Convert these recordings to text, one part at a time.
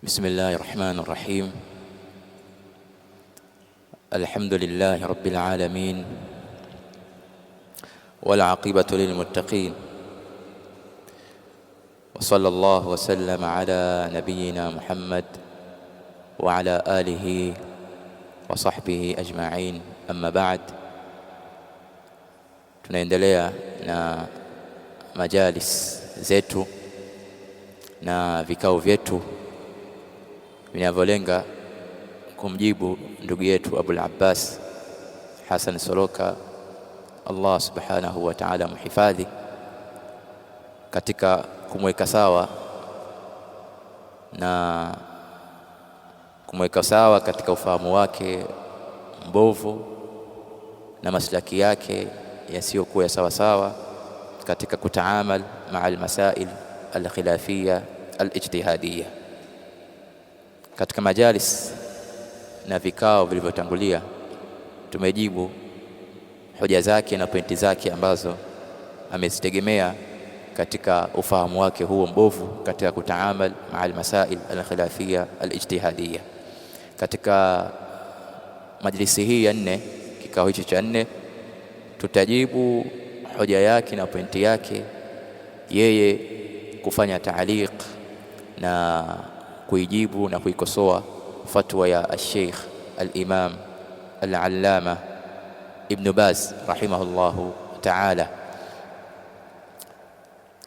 بسم الله الرحمن الرحيم. الحمد لله رب العالمين والعاقبة للمتقين، وصلى الله وسلم على نبينا محمد وعلى آله وصحبه أجمعين. أما بعد، tunaendelea na majalis zetu na vikao vyetu vinavyolenga kumjibu ndugu yetu Abul Abbas Hassan Soroka, Allah subhanahu wa ta'ala muhifadhi, katika kumweka sawa na kumweka sawa katika ufahamu wake mbovu na maslaki yake yasiyokuwa sawa sawa katika kutaamal maa almasail alkhilafia alijtihadiyya. Katika majalis na vikao vilivyotangulia tumejibu hoja zake na pointi zake ambazo amezitegemea katika ufahamu wake huo mbovu katika kutaamal maa almasail alkhilafia alijtihadiyya. Katika majlisi hii ya nne, kikao hichi cha nne, tutajibu hoja yake na pointi yake yeye kufanya taaliq na kuijibu na kuikosoa fatwa ya Sheikh al-Imam al-Allama Ibn Baz rahimahullahu ta'ala.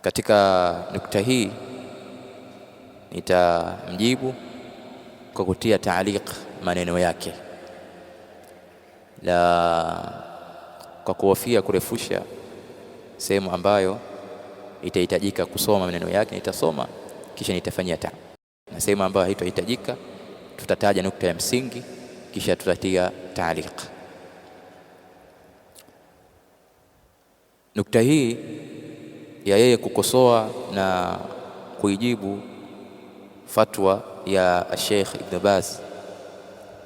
Katika nukta hii nitamjibu kwa kutia taaliq maneno yake, kwa kuhofia kurefusha sehemu ambayo itahitajika kusoma maneno yake nitasoma, kisha nitafanyia na sehemu ambayo haitahitajika tutataja nukta ya msingi kisha tutatia taaliq. Nukta hii ya yeye kukosoa na kuijibu fatwa ya Sheikh Ibn Baz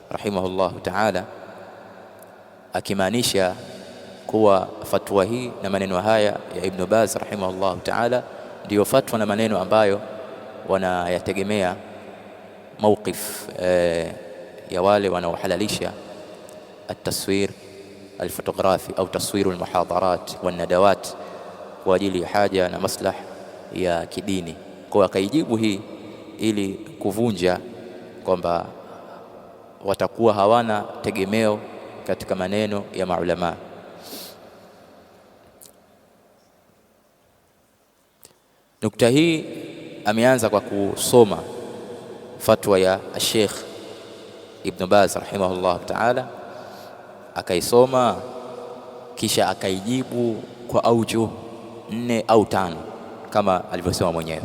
rahimahullahu ta'ala, akimaanisha kuwa fatwa hii na maneno haya ya Ibn Baz rahimahullahu ta'ala ndiyo fatwa na maneno ambayo wanayategemea mawqif ya wale wanaohalalisha at-taswir al-fotografi au taswiru al-muhadarat wan-nadawat kwa ajili ya haja na maslah ya kidini. Kwa akaijibu hii ili kuvunja kwamba watakuwa hawana tegemeo katika maneno ya maulama. Nukta hii ameanza kwa kusoma fatwa ya Sheikh Ibn Baz rahimahullah ta'ala, akaisoma kisha akaijibu kwa aujuh 4 au 5 kama alivyosema mwenyewe.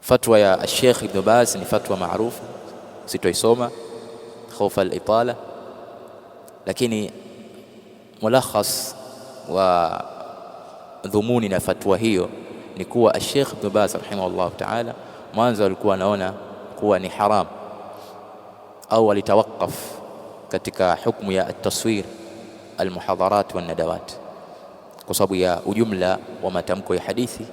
Fatwa ya Sheikh Ibn Baz ni fatwa maarufu, sitoisoma khofa al-itala, lakini mulakhas wa dhumuni na fatwa hiyo ni kuwa Sheikh Ibn Baz rahimahullah ta'ala mwanzo alikuwa anaona kuwa ni haram au alitawakaf katika hukumu ya at-taswir al-muhadarat wan-nadawat kwa sababu ya ujumla wa matamko ya hadithi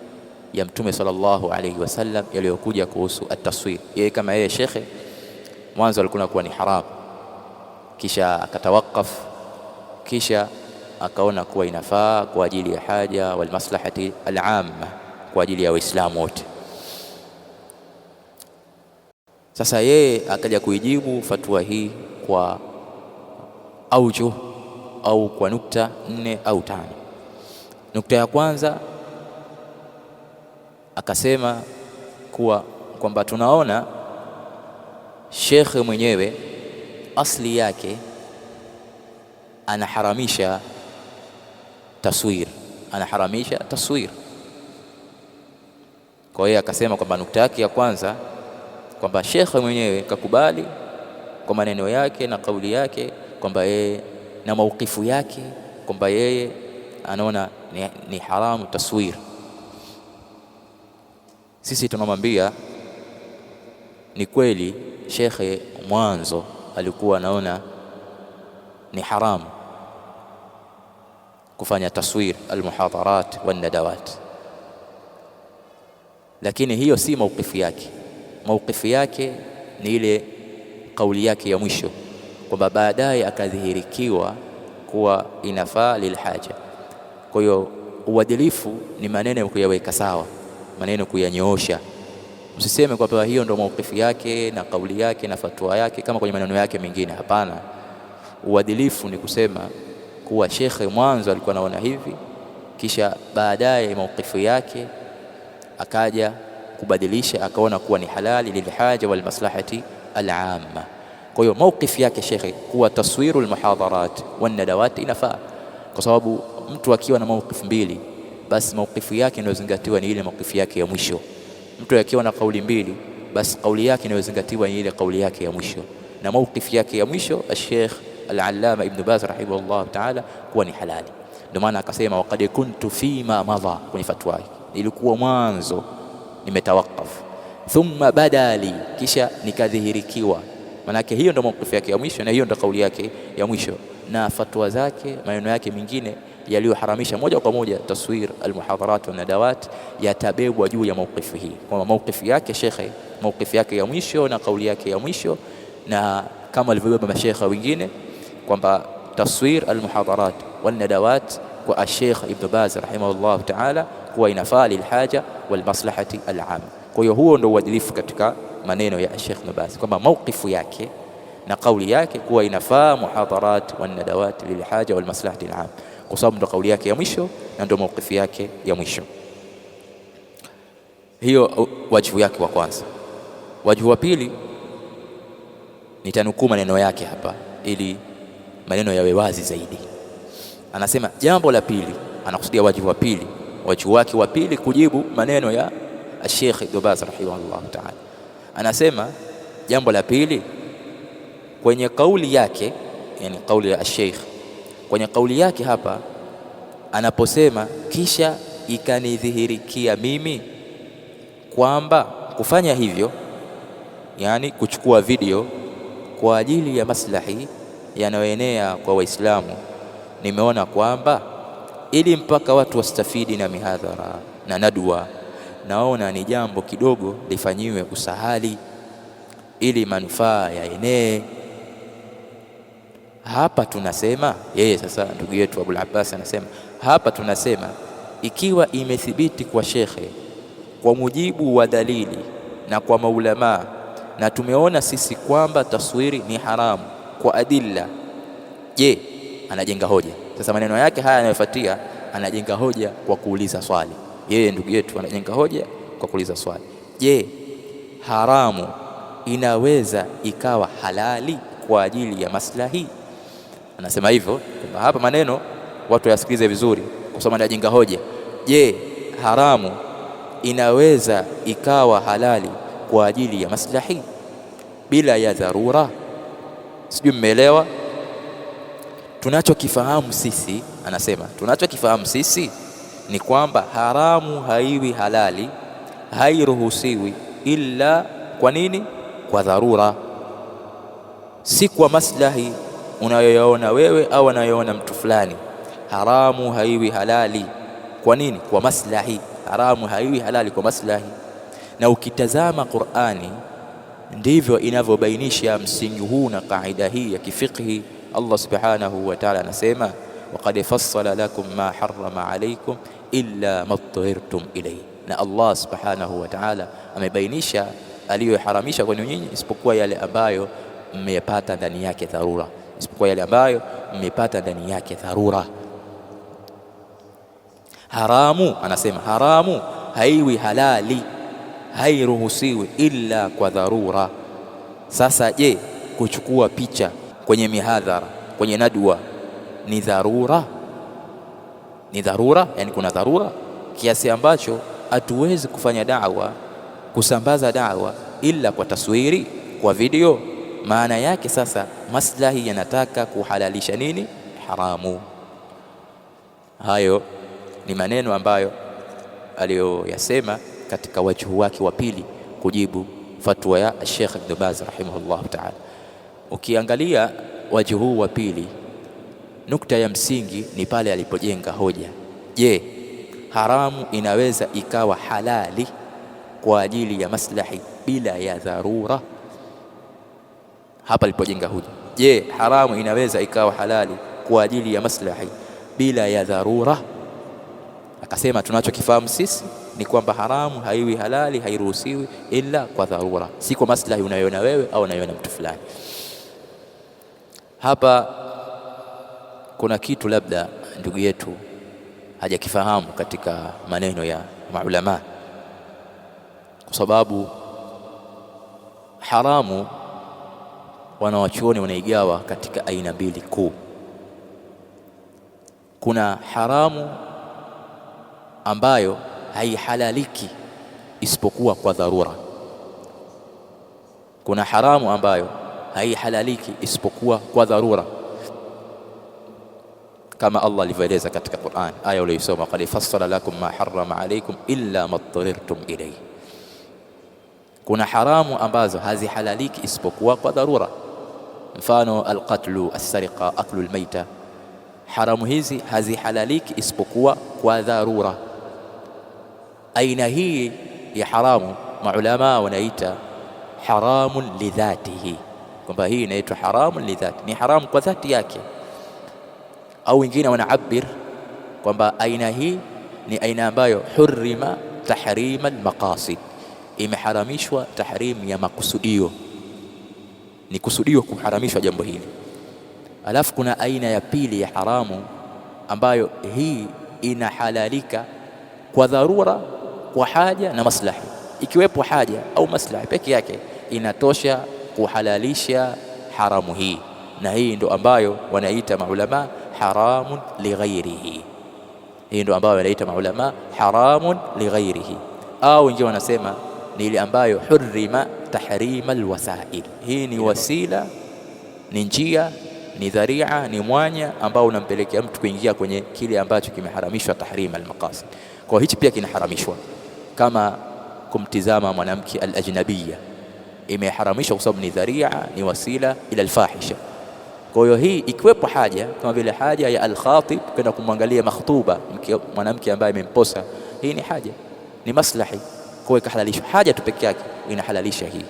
ya Mtume sallallahu alayhi wasallam yaliyokuja kuhusu at-taswir. Yeye kama yeye shekhe mwanzo alikuwa kuwa ni haram, kisha akatawakaf, kisha akaona kuwa inafaa kwa ajili ya haja wal maslahati al-amma, kwa ajili ya Waislamu wote. Sasa yeye akaja kuijibu fatwa hii kwa aujuh au kwa nukta 4 au 5. Nukta ya kwanza akasema kwamba tunaona shekhe mwenyewe asli yake anaharamisha taswir, Kwa hiyo akasema kwamba nukta yake ya kwanza kwamba shekhe mwenyewe kakubali kwa maneno yake na kauli yake kwamba yeye na maukifu yake kwamba yeye anaona ni haramu taswir. Sisi tunamwambia ni kweli shekhe mwanzo alikuwa anaona ni haramu kufanya taswir al-muhadarat wan-nadawat, lakini hiyo si mauqifu yake. Mauqifu yake ni ile kauli yake ya mwisho kwamba baadaye akadhihirikiwa kuwa inafaa lilhaja. Kwa hiyo uadilifu ni maneno kuyaweka sawa, maneno kuyanyoosha. Msiseme kwamba hiyo ndio mauqifu yake na kauli yake na fatwa yake kama kwenye maneno yake mengine. Hapana, uadilifu ni kusema kuwa shekhe mwanzo alikuwa anaona hivi, kisha baadaye mauqifu yake akaja kubadilisha, akaona kuwa ni halali lilhaja wal maslahati al-amma. Kwa hiyo mauqifu yake shekhe kuwa taswiru al-muhadharat wan nadawat inafaa, kwa sababu mtu akiwa na mauqifu mbili basi mauqifu yake inayozingatiwa ni ile mauqifu yake ya mwisho. Mtu akiwa na kauli mbili basi kauli yake inayozingatiwa ni ile kauli yake ya mwisho, na mauqifu yake ya mwisho Sheikh Al-Allama Ibn Baz rahimahullah ta'ala kuwa ni halali. Ndio maana akasema waqad kuntu fima madha kwenye fatwa yake, ilikuwa mwanzo nimetawakaf, thumma badali, kisha nikadhihirikiwa. Manake hiyo ndio mauqifu yake ya mwisho na hiyo ndio kauli yake ya mwisho, na fatwa zake maneno yake mengine yaliyoharamisha moja kwa moja taswir almuhadharat wa nadawat yatabebwa juu ya mauqifu hii, kwa mauqifu yake shekhe, mauqifu yake ya mwisho na kauli yake ya mwisho, na kama alivyobeba mashekhe wengine kwamba taswir almuhadharat wa nadawat kwa Sheikh Ibn Baz rahimahullah ta'ala kuwa inafaa lilhaja wal maslahati al-amma. Kwa hiyo huo ndio uadilifu katika maneno ya Sheikh Ibn Baz kwamba mauqifu yake na kauli yake kuwa inafaa muhadharat wa nadawat lilhaja wal maslahati al-amma, kwa sababu ndio kauli yake ya mwisho na ndio mauqifu yake ya mwisho. Hiyo wajibu yake wa kwanza. Wajibu wa pili, nitanukuu maneno yake hapa ili maneno yawe wazi zaidi. Anasema jambo la pili, anakusudia wajibu wa pili, wajibu wake wa pili kujibu maneno ya Sheikh Ibn Baz rahimahullah ta'ala. Anasema jambo la pili kwenye kauli yake, yani kauli ya Sheikh, kwenye kauli yake hapa anaposema kisha ikanidhihirikia mimi kwamba kufanya hivyo, yani kuchukua video kwa ajili ya maslahi yanayoenea kwa Waislamu, nimeona kwamba ili mpaka watu wastafidi na mihadhara na nadwa, naona ni jambo kidogo lifanyiwe usahali ili manufaa yaenee. Hapa tunasema yeye sasa, ndugu yetu Abul Abbas anasema hapa tunasema ikiwa imethibiti kwa shekhe kwa mujibu wa dalili na kwa maulama, na tumeona sisi kwamba taswiri ni haramu kwa adilla, je, anajenga hoja. Sasa maneno yake haya yanayofuatia anajenga hoja kwa kuuliza swali. Yeye ndugu yetu anajenga hoja kwa kuuliza swali, je, haramu inaweza ikawa halali kwa ajili ya maslahi? Anasema hivyo kwamba hapa maneno watu yasikilize vizuri, kwa sababu anajenga hoja. Je, haramu inaweza ikawa halali kwa ajili ya maslahi bila ya dharura? Sijui mmeelewa. Tunachokifahamu sisi, anasema tunachokifahamu sisi ni kwamba haramu haiwi halali, hairuhusiwi illa kwa nini? Kwa dharura, si kwa maslahi unayoyaona wewe au anayoona mtu fulani. Haramu haiwi halali kwa nini? Kwa maslahi. Haramu haiwi halali kwa maslahi. Na ukitazama Qur'ani ndivyo inavyobainisha msingi huu na kaida hii ya kifiqhi. Allah subhanahu wa ta'ala anasema waqad fassala lakum ma harrama alaykum illa ma dhurtum ilayhi, na Allah subhanahu wa ta'ala amebainisha aliyoharamisha kwenu nyinyi isipokuwa yale ambayo mmepata ndani yake dharura, isipokuwa yale ambayo mmepata ndani yake dharura. Haramu, anasema haramu haiwi halali, hairuhusiwi illa kwa dharura. Sasa je, kuchukua picha kwenye mihadhara, kwenye nadwa ni dharura? Ni dharura, yani kuna dharura kiasi ambacho hatuwezi kufanya da'wa, kusambaza da'wa illa kwa taswiri, kwa video. Maana yake sasa maslahi yanataka kuhalalisha nini? Haramu. Hayo ni maneno ambayo aliyoyasema katika wajhu wake wa pili kujibu fatwa ya Sheikh Ibn Baz rahimahullah ta'ala. Ukiangalia wajhu wa pili, nukta ya msingi ni pale alipojenga hoja. Je, haramu inaweza ikawa halali kwa ajili ya maslahi bila ya dharura. Hapa lipojenga hoja. Je, haramu inaweza ikawa halali kwa ajili ya maslahi bila ya dharura? Akasema tunachokifahamu sisi ni kwamba haramu haiwi halali, hairuhusiwi ila kwa dharura, si kwa maslahi unayoona wewe au unayoona mtu fulani. Hapa kuna kitu labda ndugu yetu hajakifahamu katika maneno ya maulama, kwa sababu haramu wanawachuoni wanaigawa katika aina mbili kuu. Kuna haramu ambayo haihalaliki isipokuwa kwa dharura. Kuna haramu ambayo haihalaliki isipokuwa kwa dharura, kama Allah alivyoeleza katika Qur'an, aya uliyosoma, qad fassala lakum ma harrama alaykum illa ma dhurrtum ilayhi. Kuna haramu ambazo hazihalaliki isipokuwa kwa dharura, mfano alqatlu, as-sariqa, aklu al-maita. Haramu hizi hazihalaliki isipokuwa kwa dharura. Aina hii ya haramu maulama wanaita haramun lidhatihi, kwamba hii inaitwa haramun lidhati, ni haramu kwa dhati yake. Au wengine wanaabir kwamba aina hii ni aina ambayo hurrima tahrima almaqasid, imeharamishwa tahrim ya makusudio, ni kusudio kuharamishwa jambo hili. Alafu kuna aina ya pili ya haramu ambayo hii inahalalika kwa dharura, kwa haja na maslahi. Ikiwepo haja au maslahi peke yake inatosha kuhalalisha haramu hii, na hii ndo ambayo wanaita maulama haramun lighairihi. Hii ndo ambayo wanaita maulama haramun lighairihi, au wengine wanasema ni ile ambayo hurrima tahrima alwasail. Hii ni wasila, ni njia, ni dharia, ni mwanya ambao unampelekea mtu kuingia kwenye kile ambacho kimeharamishwa tahrima almaqasid. Kwa hichi pia kinaharamishwa, kama kumtizama mwanamke al-ajnabiyya imeharamishwa kwa sababu ni dharia, ni wasila ila alfahisha. Kwa hiyo hii ikiwepo haja kama vile haja ya al-khatib kwenda kumwangalia makhtuba, mwanamke ambaye amemposa, hii ni haja, ni maslahi, kwa hiyo ikahalalishwa. Haja tu peke yake inahalalisha hii.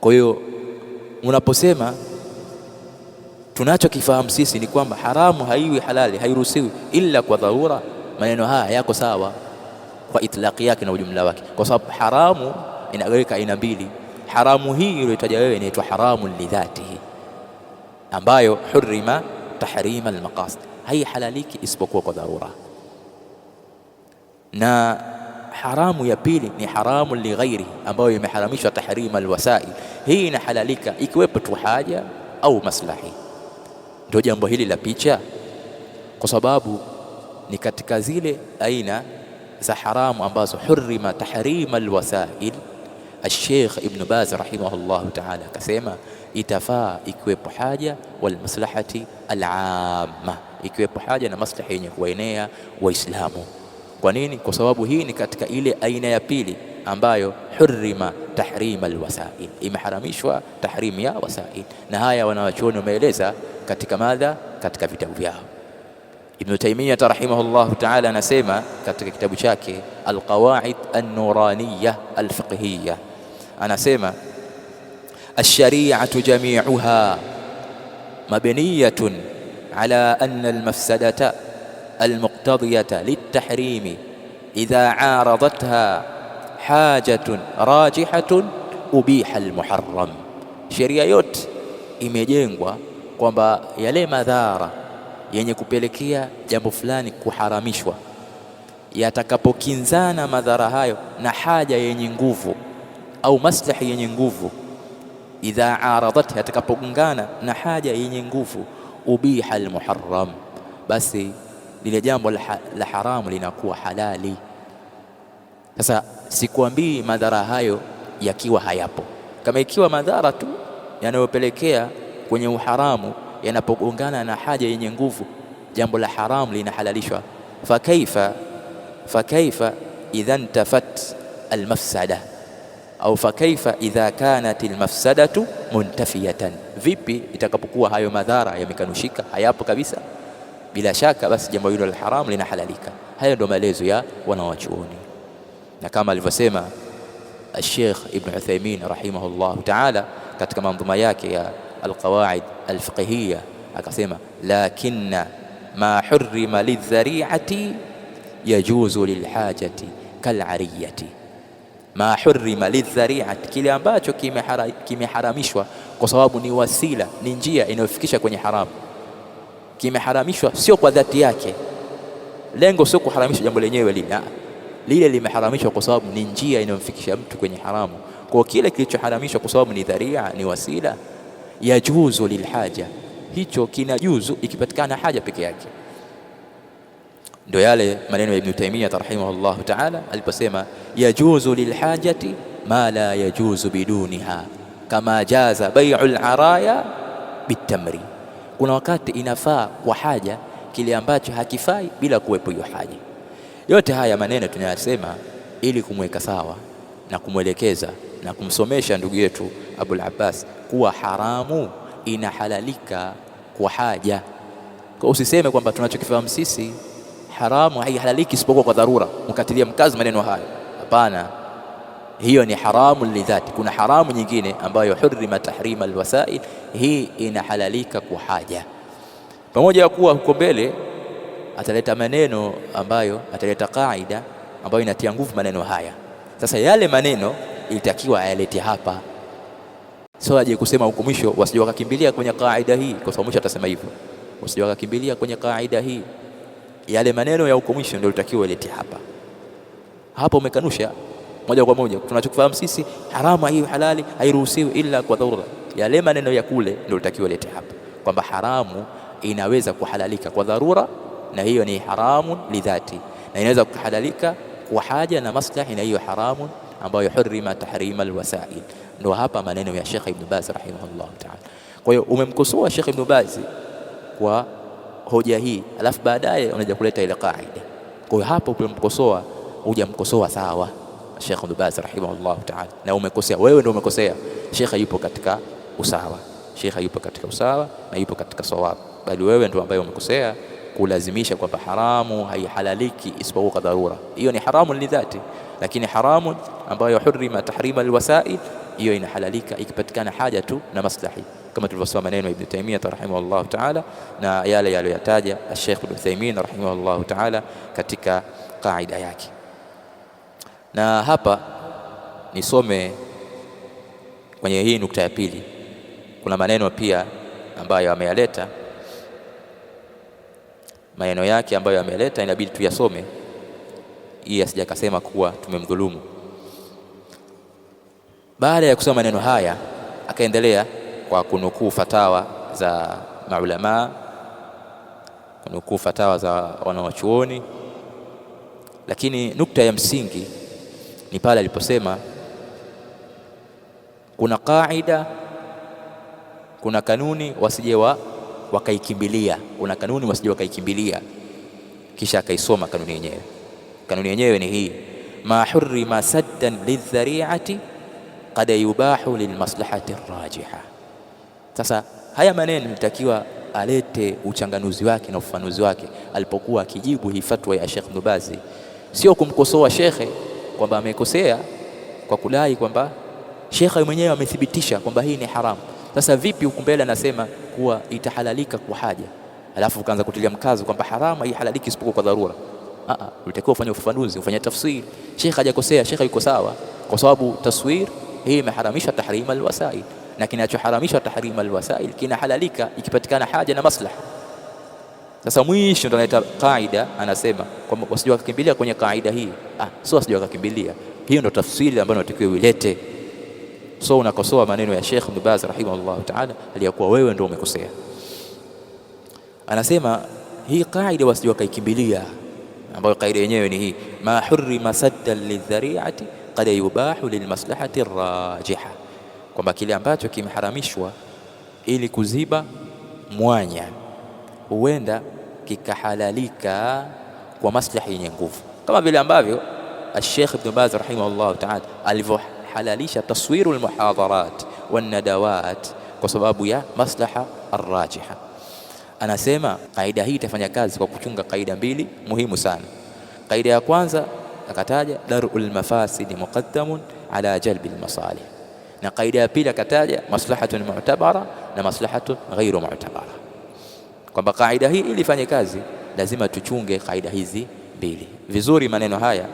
Kwa hiyo unaposema tunachokifahamu sisi ni kwamba haramu haiwi halali, hairuhusiwi ila kwa dharura, maneno haya yako sawa kwa itlaqi yake na ujumla wake, kwa sababu haramu inagawika aina mbili. Haramu hii iliyotaja wewe inaitwa haramun lidhatihi, ambayo hurrima tahrima almaqasid, haihalaliki isipokuwa kwa dharura. Na haramu ya pili ni haramu lighairi, ambayo imeharamishwa tahrima alwasail. Hii inahalalika ikiwepo tu haja au maslahi. Ndio jambo hili la picha, kwa sababu ni katika zile aina za haramu ambazo hurrima tahrima alwasail. Al-Sheikh Ibn Baz rahimahullah ta'ala akasema itafaa ikiwepo haja wal maslahati al-amma, ikiwepo haja na maslahi yenye kuwaenea Waislamu. Kwa nini? Kwa sababu hii ni katika ile aina ya pili ambayo hurrima tahrima alwasail, imeharamishwa tahrim ya wasail. Na haya wanawachuoni wameeleza katika madha, katika vitabu vyao. Ibn Taymiyyah rahimahullah ta'ala anasema katika kitabu chake Al-Qawaid An-Nuraniyah Al-Fiqhiyah, anasema ash-shari'atu jami'uha mabniyatun ala anna al-mafsadata al-muqtadiyata lit-tahrimi idha 'aradatha hajatun rajihatun ubiha al-muharram. Sheria yote imejengwa kwamba yale madhara yenye kupelekea jambo fulani kuharamishwa yatakapokinzana madhara hayo na haja yenye nguvu au maslahi yenye nguvu, idha aradat, yatakapogungana na haja yenye nguvu, ubiha almuharram, basi lile jambo la haramu linakuwa halali. Sasa sikuambii madhara hayo yakiwa hayapo. Kama ikiwa madhara tu yanayopelekea kwenye uharamu yanapogongana na haja yenye nguvu, jambo la haramu linahalalishwa. Fakaifa idha intafat almafsada au fakaifa idha kanat almafsadatu muntafiyatan, vipi itakapokuwa hayo madhara yamekanushika, hayapo kabisa? Bila shaka basi jambo hilo la haramu linahalalika. Hayo ndio maelezo ya wanawachuoni. na kama alivyosema Sheikh Ibn Uthaymeen rahimahullah ta'ala katika manzuma yake ya alqawaid alfiqhiyya, akasema lakinna ma hurrima lidhari'ati yajuzu lilhajati kal'ariyati. Ma hurrima lidhari'ati, kile ambacho kimeharamishwa kwa sababu ni wasila, ni njia inayofikisha kwenye haramu. Kimeharamishwa sio kwa dhati yake, lengo sio kuharamisha jambo lenyewe lile limeharamishwa kwa sababu ni njia inayomfikisha mtu kwenye haramu. Kwa kile kilichoharamishwa kwa sababu ni dharia, ni wasila, yajuzu lilhaja, hicho kinajuzu ikipatikana haja peke yake. Ndio yale maneno ya Ibn Taymiyyah rahimahullah ta'ala aliposema yajuzu lilhajati ma la yajuzu biduniha kama jaza bai'ul araya bitamri. Kuna wakati inafaa kwa haja kile ambacho hakifai bila kuwepo hiyo haja. Yote haya maneno tunayasema ili kumweka sawa na kumwelekeza na kumsomesha ndugu yetu Abul Abbas kuwa haramu inahalalika kwa haja. Kwa usiseme kwamba tunachokifahamu sisi haramu haihalaliki isipokuwa kwa dharura, mkatilia mkazo maneno hayo. Hapana, hiyo ni haramu lidhati. Kuna haramu nyingine ambayo hurrima tahrima alwasail, hii inahalalika kwa haja. Pamoja kuwa huko mbele ataleta maneno ambayo ataleta kaida ambayo inatia nguvu maneno haya. Sasa yale maneno ilitakiwa ayalete hapa, sio aje kusema huko mwisho wasije wakakimbilia kwenye kaida hii, kwa sababu mwisho atasema hivyo, wasije wakakimbilia kwenye kaida hii. Yale maneno ya huko mwisho ndio ilitakiwa ilete hapa. Hapo umekanusha moja kwa moja tunachokufahamu sisi haramu hiyo halali hairuhusiwi ila kwa dharura. Yale maneno ya kule ndio ilitakiwa ilete hapa, kwamba haramu inaweza kuhalalika kwa dharura, na hiyo ni haramu lidhati, na inaweza kuhalalika kwa haja na maslahi, na hiyo haramu ambayo hurrima tahrima alwasail. Ndio hapa maneno ya Sheikh Ibn Baz rahimahullah ta'ala. Kwa hiyo umemkosoa Sheikh Ibn Baz kwa hoja hii, alafu baadaye unaja kuleta ile kaida. Kwa hiyo hapo umemkosoa, hujamkosoa sawa Sheikh Ibn Baz rahimahullah ta'ala, na umekosea wewe, ndio umekosea. Sheikh yupo katika usawa, Sheikh yupo katika usawa na yupo katika sawab, bali wewe ndio ambaye umekosea kulazimisha kwamba haramu haihalaliki isipokuwa kwa dharura. Hiyo ni haramu lidhati, lakini haramu ambayo hurrima tahrima alwasail, hiyo inahalalika ikipatikana haja tu na maslahi, kama tulivyosoma maneno ya Ibn Taymiyyah rahimahullah ta'ala na yale yaliyotaja Sheikh Ibn Uthaymeen rahimahullah ta'ala katika kaida yake. Na hapa nisome kwenye hii nukta ya pili, kuna maneno pia ambayo ameyaleta, maneno yake ambayo ameleta inabidi tuyasome ili asije akasema kuwa tumemdhulumu. Baada ya kusoma maneno haya akaendelea kwa kunukuu fatawa za maulama, kunukuu fatawa za wanawachuoni, lakini nukta ya msingi ni pale aliposema kuna kaida, kuna kanuni wasije wakaikimbilia, kuna kanuni wasije wakaikimbilia. Kisha akaisoma kanuni yenyewe. Kanuni yenyewe ni hii: ma hurrima saddan lidhari'ati qad yubahu lilmaslahati rajiha. Sasa haya maneno nitakiwa alete uchanganuzi wake na ufafanuzi wake alipokuwa akijibu hii fatwa ya Sheikh Ibn Baz, sio kumkosoa shekhe kwamba amekosea kwa kudai kwamba shekhe mwenyewe amethibitisha kwamba hii ni haramu. Sasa vipi huko mbele anasema kuwa itahalalika kwa haja, alafu ukaanza kutilia mkazo kwamba haramu haihalaliki isipokuwa kwa dharura? Ulitakiwa ufanye ufafanuzi, ufanye tafsiri. Sheikh hajakosea, Sheikh yuko sawa, kwa sababu taswir hii imeharamisha tahrima alwasail, na kinachoharamisha tahrima alwasail kinahalalika ikipatikana haja na maslaha. Sasa mwisho ndo analeta kaida, anasema kwamba wasije wakakimbilia kwenye kaida hii. Sio wasije wakakimbilia, hiyo ndo tafsiri ambayo unatakiwa uilete. So unakosoa maneno ya Sheikh Ibn Baz rahimahullah ta'ala aliyakuwa wewe ndio umekosea. Anasema hii kaida wasije wakaikimbilia, ambayo kaida yenyewe ni hii: ma hurrima saddan lidhari'ati qad yubahu lilmaslahati rajiha, kwamba kile ambacho kimeharamishwa ili kuziba mwanya huenda kikahalalika kwa maslahi yenye nguvu, kama vile ambavyo Sheikh Ibn Baz rahimahullah ta'ala alivyohalalisha taswiru almuhadharat wanadawat kwa sababu ya maslaha arrajiha. Anasema kaida hii itafanya kazi kwa kuchunga kaida mbili muhimu sana. Kaida ya kwanza, akataja darul mafasidi muqaddamun ala jalbil masalih, na kaida ya pili akataja maslahatun mu'tabara na maslahatun ghairu mu'tabara, kwamba kaida hii ili ifanye kazi lazima tuchunge kaida hizi mbili vizuri. Maneno haya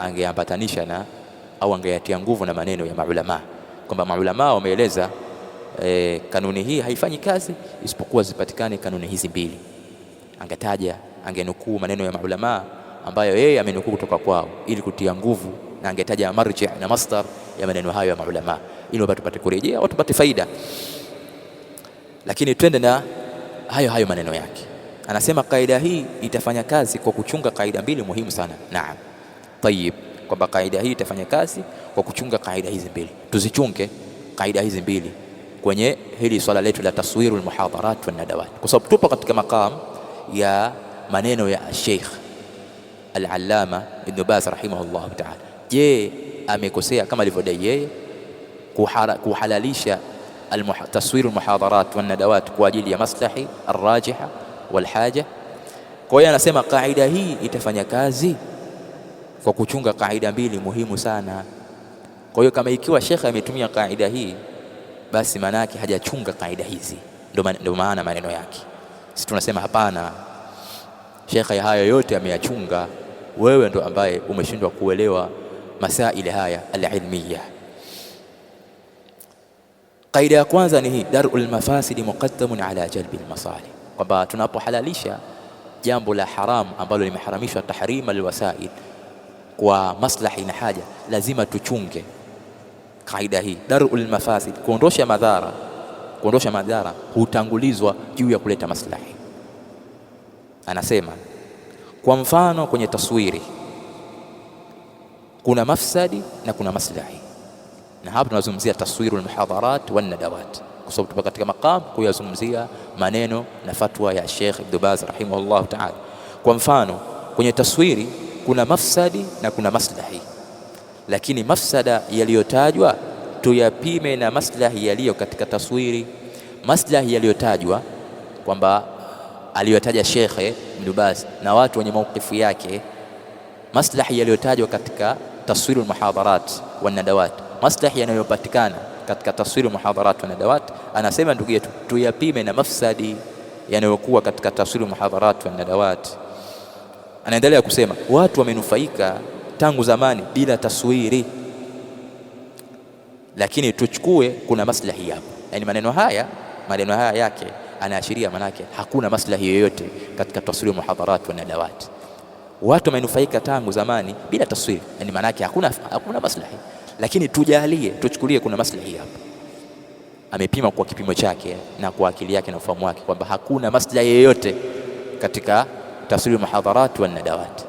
angeambatanisha na au angeyatia nguvu na maneno ya maulama, kwamba maulama wameeleza kanuni hii haifanyi kazi isipokuwa zipatikane kanuni hizi mbili. Angetaja, angenukuu maneno ya maulama ambayo yeye amenukuu kutoka kwao ili kutia nguvu, na angetaja marji na masdar ya maneno hayo ya maulama ili watu tupate kurejea au tupate faida. Lakini twende na hayo maneno yake. Anasema kaida hii itafanya kazi kwa kuchunga kaida mbili muhimu sana. Naam, tayib, kwamba kaida hii itafanya kazi kwa kuchunga kaida hizi mbili. Tuzichunge kaida hizi mbili kwenye hili swala letu la taswirul muhadharat wan nadawat, kwa sababu tupo katika maqam ya maneno ya Sheikh Al-Allama Ibn Baz rahimahullah ta'ala. Je, amekosea kama alivyodai yeye kuhalalisha taswirul muhadharat wan nadawat kwa ajili ya maslahi arrajiha wal haja? Kwa hiyo anasema kaida hii itafanya kazi kwa kuchunga kaida mbili muhimu sana. Kwa hiyo kama ikiwa Sheikh ametumia kaida hii, basi maana yake hajachunga kaida hizi, ndio maana maneno yake. Sisi tunasema hapana, Sheikh haya yote ameyachunga, wewe ndo ambaye umeshindwa kuelewa masaili haya alilmiya. Kaida ya kwanza ni hii, darul mafasidi muqaddamun ala jalbil masalih, kwamba tunapohalalisha jambo la haram ambalo limeharamishwa tahrima alwasail kwa maslahi na haja, lazima tuchunge kaida hii. Darul mafasid, kuondosha madhara hutangulizwa juu ya kuleta maslahi. Anasema kwa mfano kwenye taswiri kuna mafsadi na kuna maslahi, na hapa tunazungumzia taswirul muhadharat wan nadawat, kwa sababu tupo katika maqam kuyazungumzia maneno na fatwa ya Sheikh Ibn Baz rahimahullah ta'ala. Kwa mfano kwenye taswiri kuna mafsadi na kuna maslahi, lakini mafsada yaliyotajwa tuyapime na maslahi yaliyo katika taswiri. Maslahi yaliyotajwa kwamba aliyotaja Sheikh Ibn Baz na watu wenye maukifu yake, maslahi yaliyotajwa katika taswirul muhadharat wan nadawat, maslahi yanayopatikana katika taswirul muhadharat wan nadawat, anasema ndugu yetu tuyapime na mafsadi yanayokuwa katika taswirul muhadharat wan nadawat. Anaendelea kusema watu wamenufaika tangu zamani bila taswiri, lakini tuchukue kuna maslahi yapo. Yani maneno haya yake anaashiria manake hakuna maslahi yoyote katika taswiri muhadharat wa nadawat. Watu wamenufaika tangu zamani bila taswiri, yani manake hakuna maslahi, lakini tuchukulie kuna maslahi hapo. Amepima kwa kipimo chake na kwa akili yake na ufahamu wake kwamba hakuna maslahi yoyote katika taswiri muhadharat wa nadawat,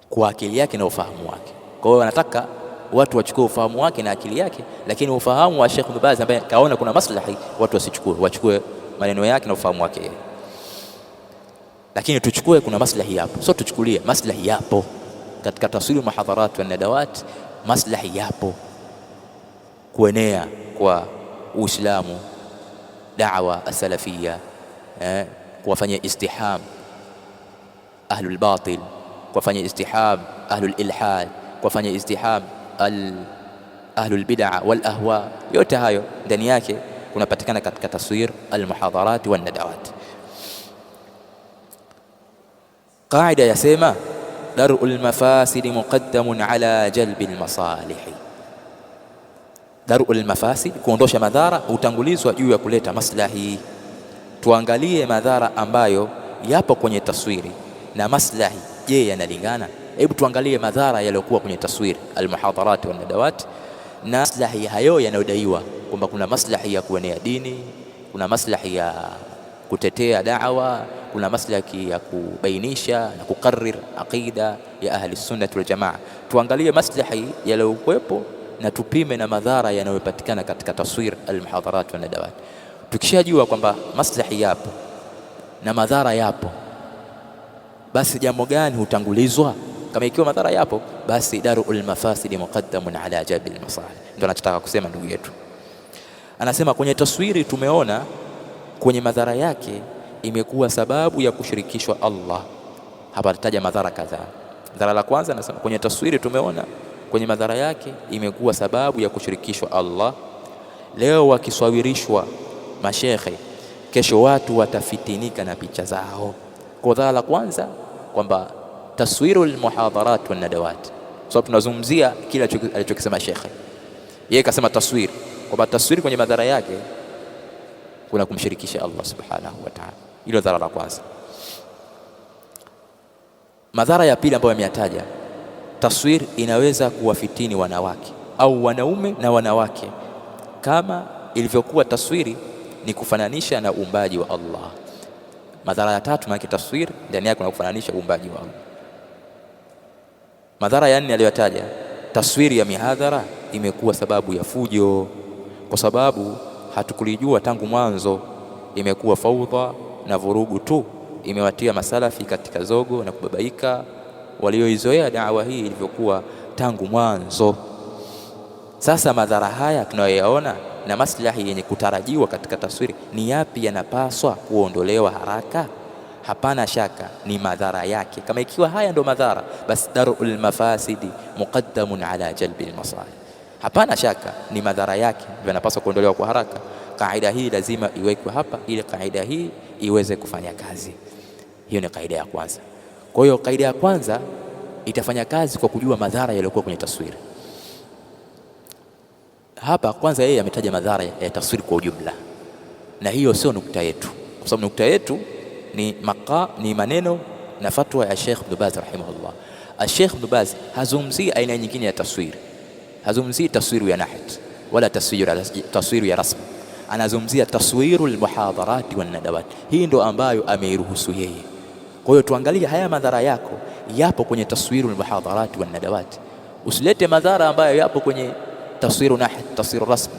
kwa akili yake na ufahamu wake. Kwa hiyo anataka watu wachukue ufahamu wake na akili yake, lakini ufahamu wa Sheikh Ibn Baz ambaye kaona kuna maslahi watu wachukue maneno yake na ufahamu wake yeye, lakini tuchukue kuna maslahi yapo. So tuchukulie maslahi yapo katika taswiri muhadharat wa nadawat, maslahi yapo kuenea kwa Uislamu, da'wa as-salafiyya, kuwafanyia istiham ahlul batil, kuwafanyia istiham ahlul ilhad, kuwafanyia istiham ahlul bid'a wal ahwa. Yote hayo ndani yake kunapatikana katika taswir al-muhadharat wan nadawat. Qaida yasema darul mafasid muqaddamun ala jalbil masalih. Darul mafasid, kuondosha madhara, hutangulizwa juu ya kuleta maslahi. Tuangalie madhara ambayo yapo kwenye taswiri na maslahi, je, yanalingana? Hebu tuangalie madhara yaliyokuwa kwenye taswiri al-muhadharat wan nadawat na maslahi hayo yanayodaiwa kwamba kuna maslahi ya kuenea dini, kuna maslahi ya kutetea da'wa, kuna maslahi ya kubainisha na kukarrir aqida ya ahli sunnah wal jamaa. Tuangalie maslahi yaliyokuwepo na tupime na madhara yanayopatikana katika taswir al-muhadharat wan nadawat. Tukishajua kwamba maslahi yapo na madhara yapo, basi jambo gani hutangulizwa? Kama ikiwa madhara yapo, basi darul mafasid muqaddamun ala jalbil masalih. Ndio anachotaka kusema ndugu yetu. Anasema kwenye taswiri tumeona kwenye madhara yake imekuwa sababu ya kushirikishwa Allah. Hapa alitaja madhara kadhaa. Madhara la kwanza nasema kwenye taswiri tumeona kwenye madhara yake imekuwa sababu ya kushirikishwa Allah. Leo wakiswawirishwa mashekhe, kesho watu watafitinika na picha zao. Kwa dhara la kwanza kwamba taswirul muhadharat wan nadawat, so tunazungumzia kila alichokisema shekhe. Yeye kasema taswiri, kwamba taswiri kwenye madhara yake kuna kumshirikisha Allah subhanahu wa ta'ala. Hilo dhara la kwanza. Madhara ya pili ambayo yameyataja, taswir inaweza kuwafitini wanawake au wanaume na wanawake, kama ilivyokuwa taswiri ni kufananisha na uumbaji wa Allah. Madhara ya tatu, maana taswir ndani yake kuna kufananisha uumbaji wa Allah. Madhara ya nne aliyotaja, taswiri ya mihadhara imekuwa sababu ya fujo, kwa sababu hatukulijua tangu mwanzo, imekuwa faudha na vurugu tu, imewatia masalafi katika zogo na kubabaika, walioizoea da'wa hii ilivyokuwa tangu mwanzo. Sasa madhara haya tunayoyaona na maslahi yenye kutarajiwa katika taswiri ni yapi yanapaswa kuondolewa haraka? Hapana shaka ni madhara yake. Kama ikiwa haya ndo madhara, basi darul mafasidi muqaddamun ala jalbil masalih. Hapana shaka ni madhara yake yanapaswa kuondolewa kwa haraka. Kaida hii lazima iwekwe hapa ili kaida hii iweze kufanya kazi. Hiyo ni kaida ya kwanza. Kwa hiyo kaida ya kwanza itafanya kazi kwa kujua madhara yaliyokuwa kwenye taswiri. Hapa kwanza yeye ametaja madhara ya taswiri kwa ujumla, na hiyo sio nukta yetu, kwa sababu nukta yetu ni maneno na fatwa ya Sheikh Ibn Baz rahimahullah. Sheikh Ibn Baz hazungumzii aina nyingine ya taswiri, hazungumzii taswiri ya naht wala taswiri ya rasm, anazungumzia taswirul muhadharat wan nadawat. Hii ndo ambayo ameiruhusu yeye. Kwa hiyo tuangalie haya madhara yako yapo kwenye taswirul muhadharat wan nadawat. Usilete madhara ambayo yapo kwenye taswiru naht, taswiru rasm,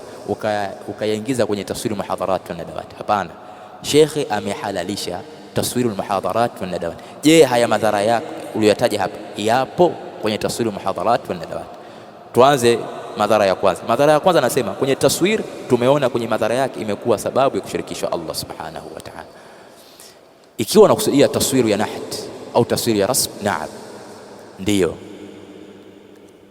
ukayaingiza kwenye taswiru muhadharat wan nadawat. Hapana, shekhe amehalalisha taswiru muhadharat wan nadawat. Je, haya madhara yako uliyotaja hapa yapo kwenye taswiru muhadharat wan nadawat? Tuanze madhara ya kwanza. Madhara ya kwanza nasema kwenye taswir tumeona kwenye madhara yake imekuwa sababu ya kushirikishwa Allah subhanahu wa ta'ala. Ikiwa unakusudia taswiru ya naht au taswiru ya rasm, naam, ndiyo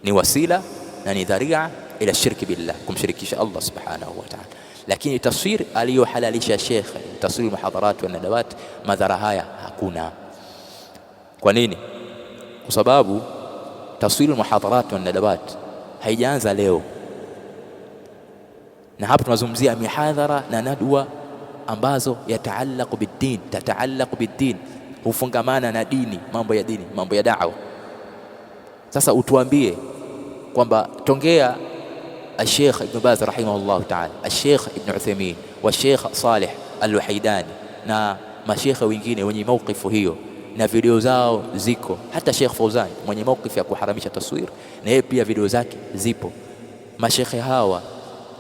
ni wasila na ni dharia ila shirki billah, kumshirikisha Allah subhanahu wa ta'ala. Lakini taswir aliyohalalisha Sheikh, taswir muhadharat wa nadawat, madhara haya hakuna. Kwa nini? Kwa sababu taswir muhadharat wa nadawat haijaanza leo, na hapa tunazungumzia mihadhara na nadwa ambazo yataallaqu bid-din, tataallaqu bid-din, hufungamana na dini, mambo ya dini, mambo ya da'wa. Sasa utuambie kwamba tongea Sheikh Ibn Baz rahimahullah ta'ala, Sheikh Ibn Uthaymeen wa Sheikh Saleh Al-Wahaidani na mashekhe wengine wenye maukifu hiyo, na video zao ziko, hata Sheikh Fauzan mwenye maukifu ya kuharamisha taswir, na yeye pia video zake zipo. Mashekhe hawa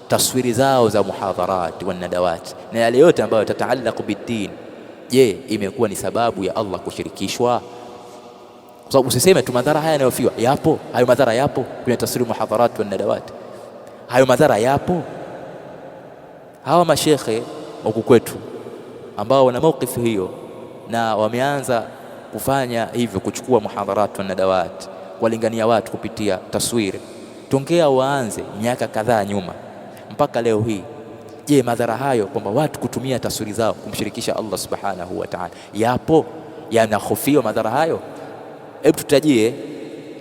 taswiri zao za muhadharat wa nadawat na yale yote ambayo tataallaqu bid-din, je, imekuwa ni sababu ya Allah kushirikishwa? Kwa sababu usiseme tu madhara haya yanayofiwa, yapo hayo madhara, yapo kwenye taswiri muhadharat wa nadawat, hayo madhara yapo. Hawa mashekhe huku kwetu ambao wana maukifu hiyo na wameanza kufanya hivyo, kuchukua muhadharat wa nadawat walingania watu kupitia taswiri, tongea waanze miaka kadhaa nyuma mpaka leo hii, je, madhara hayo kwamba watu kutumia taswiri zao kumshirikisha Allah subhanahu wa ta'ala yapo, yanahofiwa madhara hayo? Hebu tutajie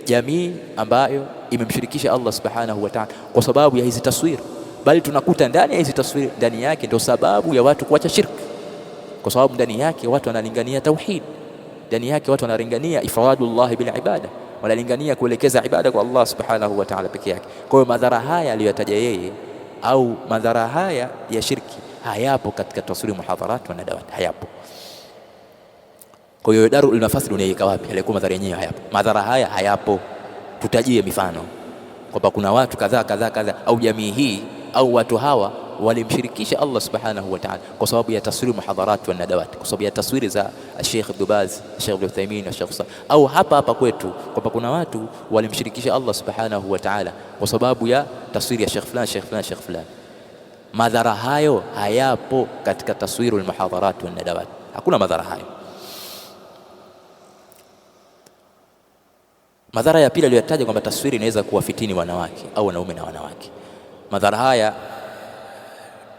jamii ambayo imemshirikisha Allah subhanahu wa ta'ala kwa sababu ya hizi taswiri, bali tunakuta ndani ya hizi taswiri, ndani yake ndio sababu ya watu kuacha shirki, kwa sababu ndani yake watu wanalingania tauhid, ndani yake watu wanalingania ifradullah bil ibada, wanalingania kuelekeza ibada kwa Allah subhanahu wa ta'ala peke yake. Kwa hiyo madhara haya aliyotaja yeye au madhara haya ya shirki hayapo katika taswiri muhadharat wa nadawat, hayapo. Kwa hiyo darul mafasid unaiweka wapi? Alikuwa madhara yenyewe hayapo, madhara haya hayapo. Tutajie mifano kwamba kuna watu kadhaa au jamii hii au watu hawa walimshirikisha Allah subhanahu wa ta'ala kwa sababu ya taswiri muhadharat wa nadawat, kwa sababu ya taswiri za Sheikh Ibn Baz, Sheikh Ibn Uthaymeen na Sheikh Saleh, au hapa kwetu kwamba kuna watu walimshirikisha Allah subhanahu wa ta'ala kwa sababu ya taswiri ya Sheikh fulani, Sheikh fulani, Sheikh fulani. Madhara hayo hayapo katika taswiri muhadharat wa nadawat, hakuna madhara hayo. Madhara ya pili aliyotaja kwamba taswira inaweza kuwafitini wanawake au wanaume na wanawake. Madhara haya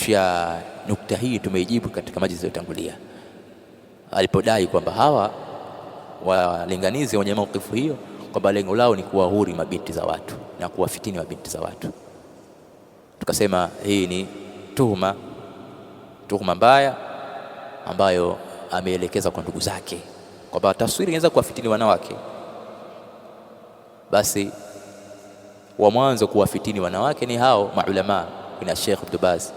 ya nukta hii tumeijibu katika majlisi iliyotangulia alipodai kwamba hawa walinganizi wenye maukifu hiyo kwamba lengo lao ni kuwahuri mabinti za watu na kuwafitini mabinti za watu. Tukasema hii ni tuhuma mbaya ambayo ameelekeza kwa ndugu zake kwamba taswira inaweza kuwafitini wanawake. Basi wa mwanzo kuwafitini wanawake ni hao maulama kina Sheikh Ibn Baz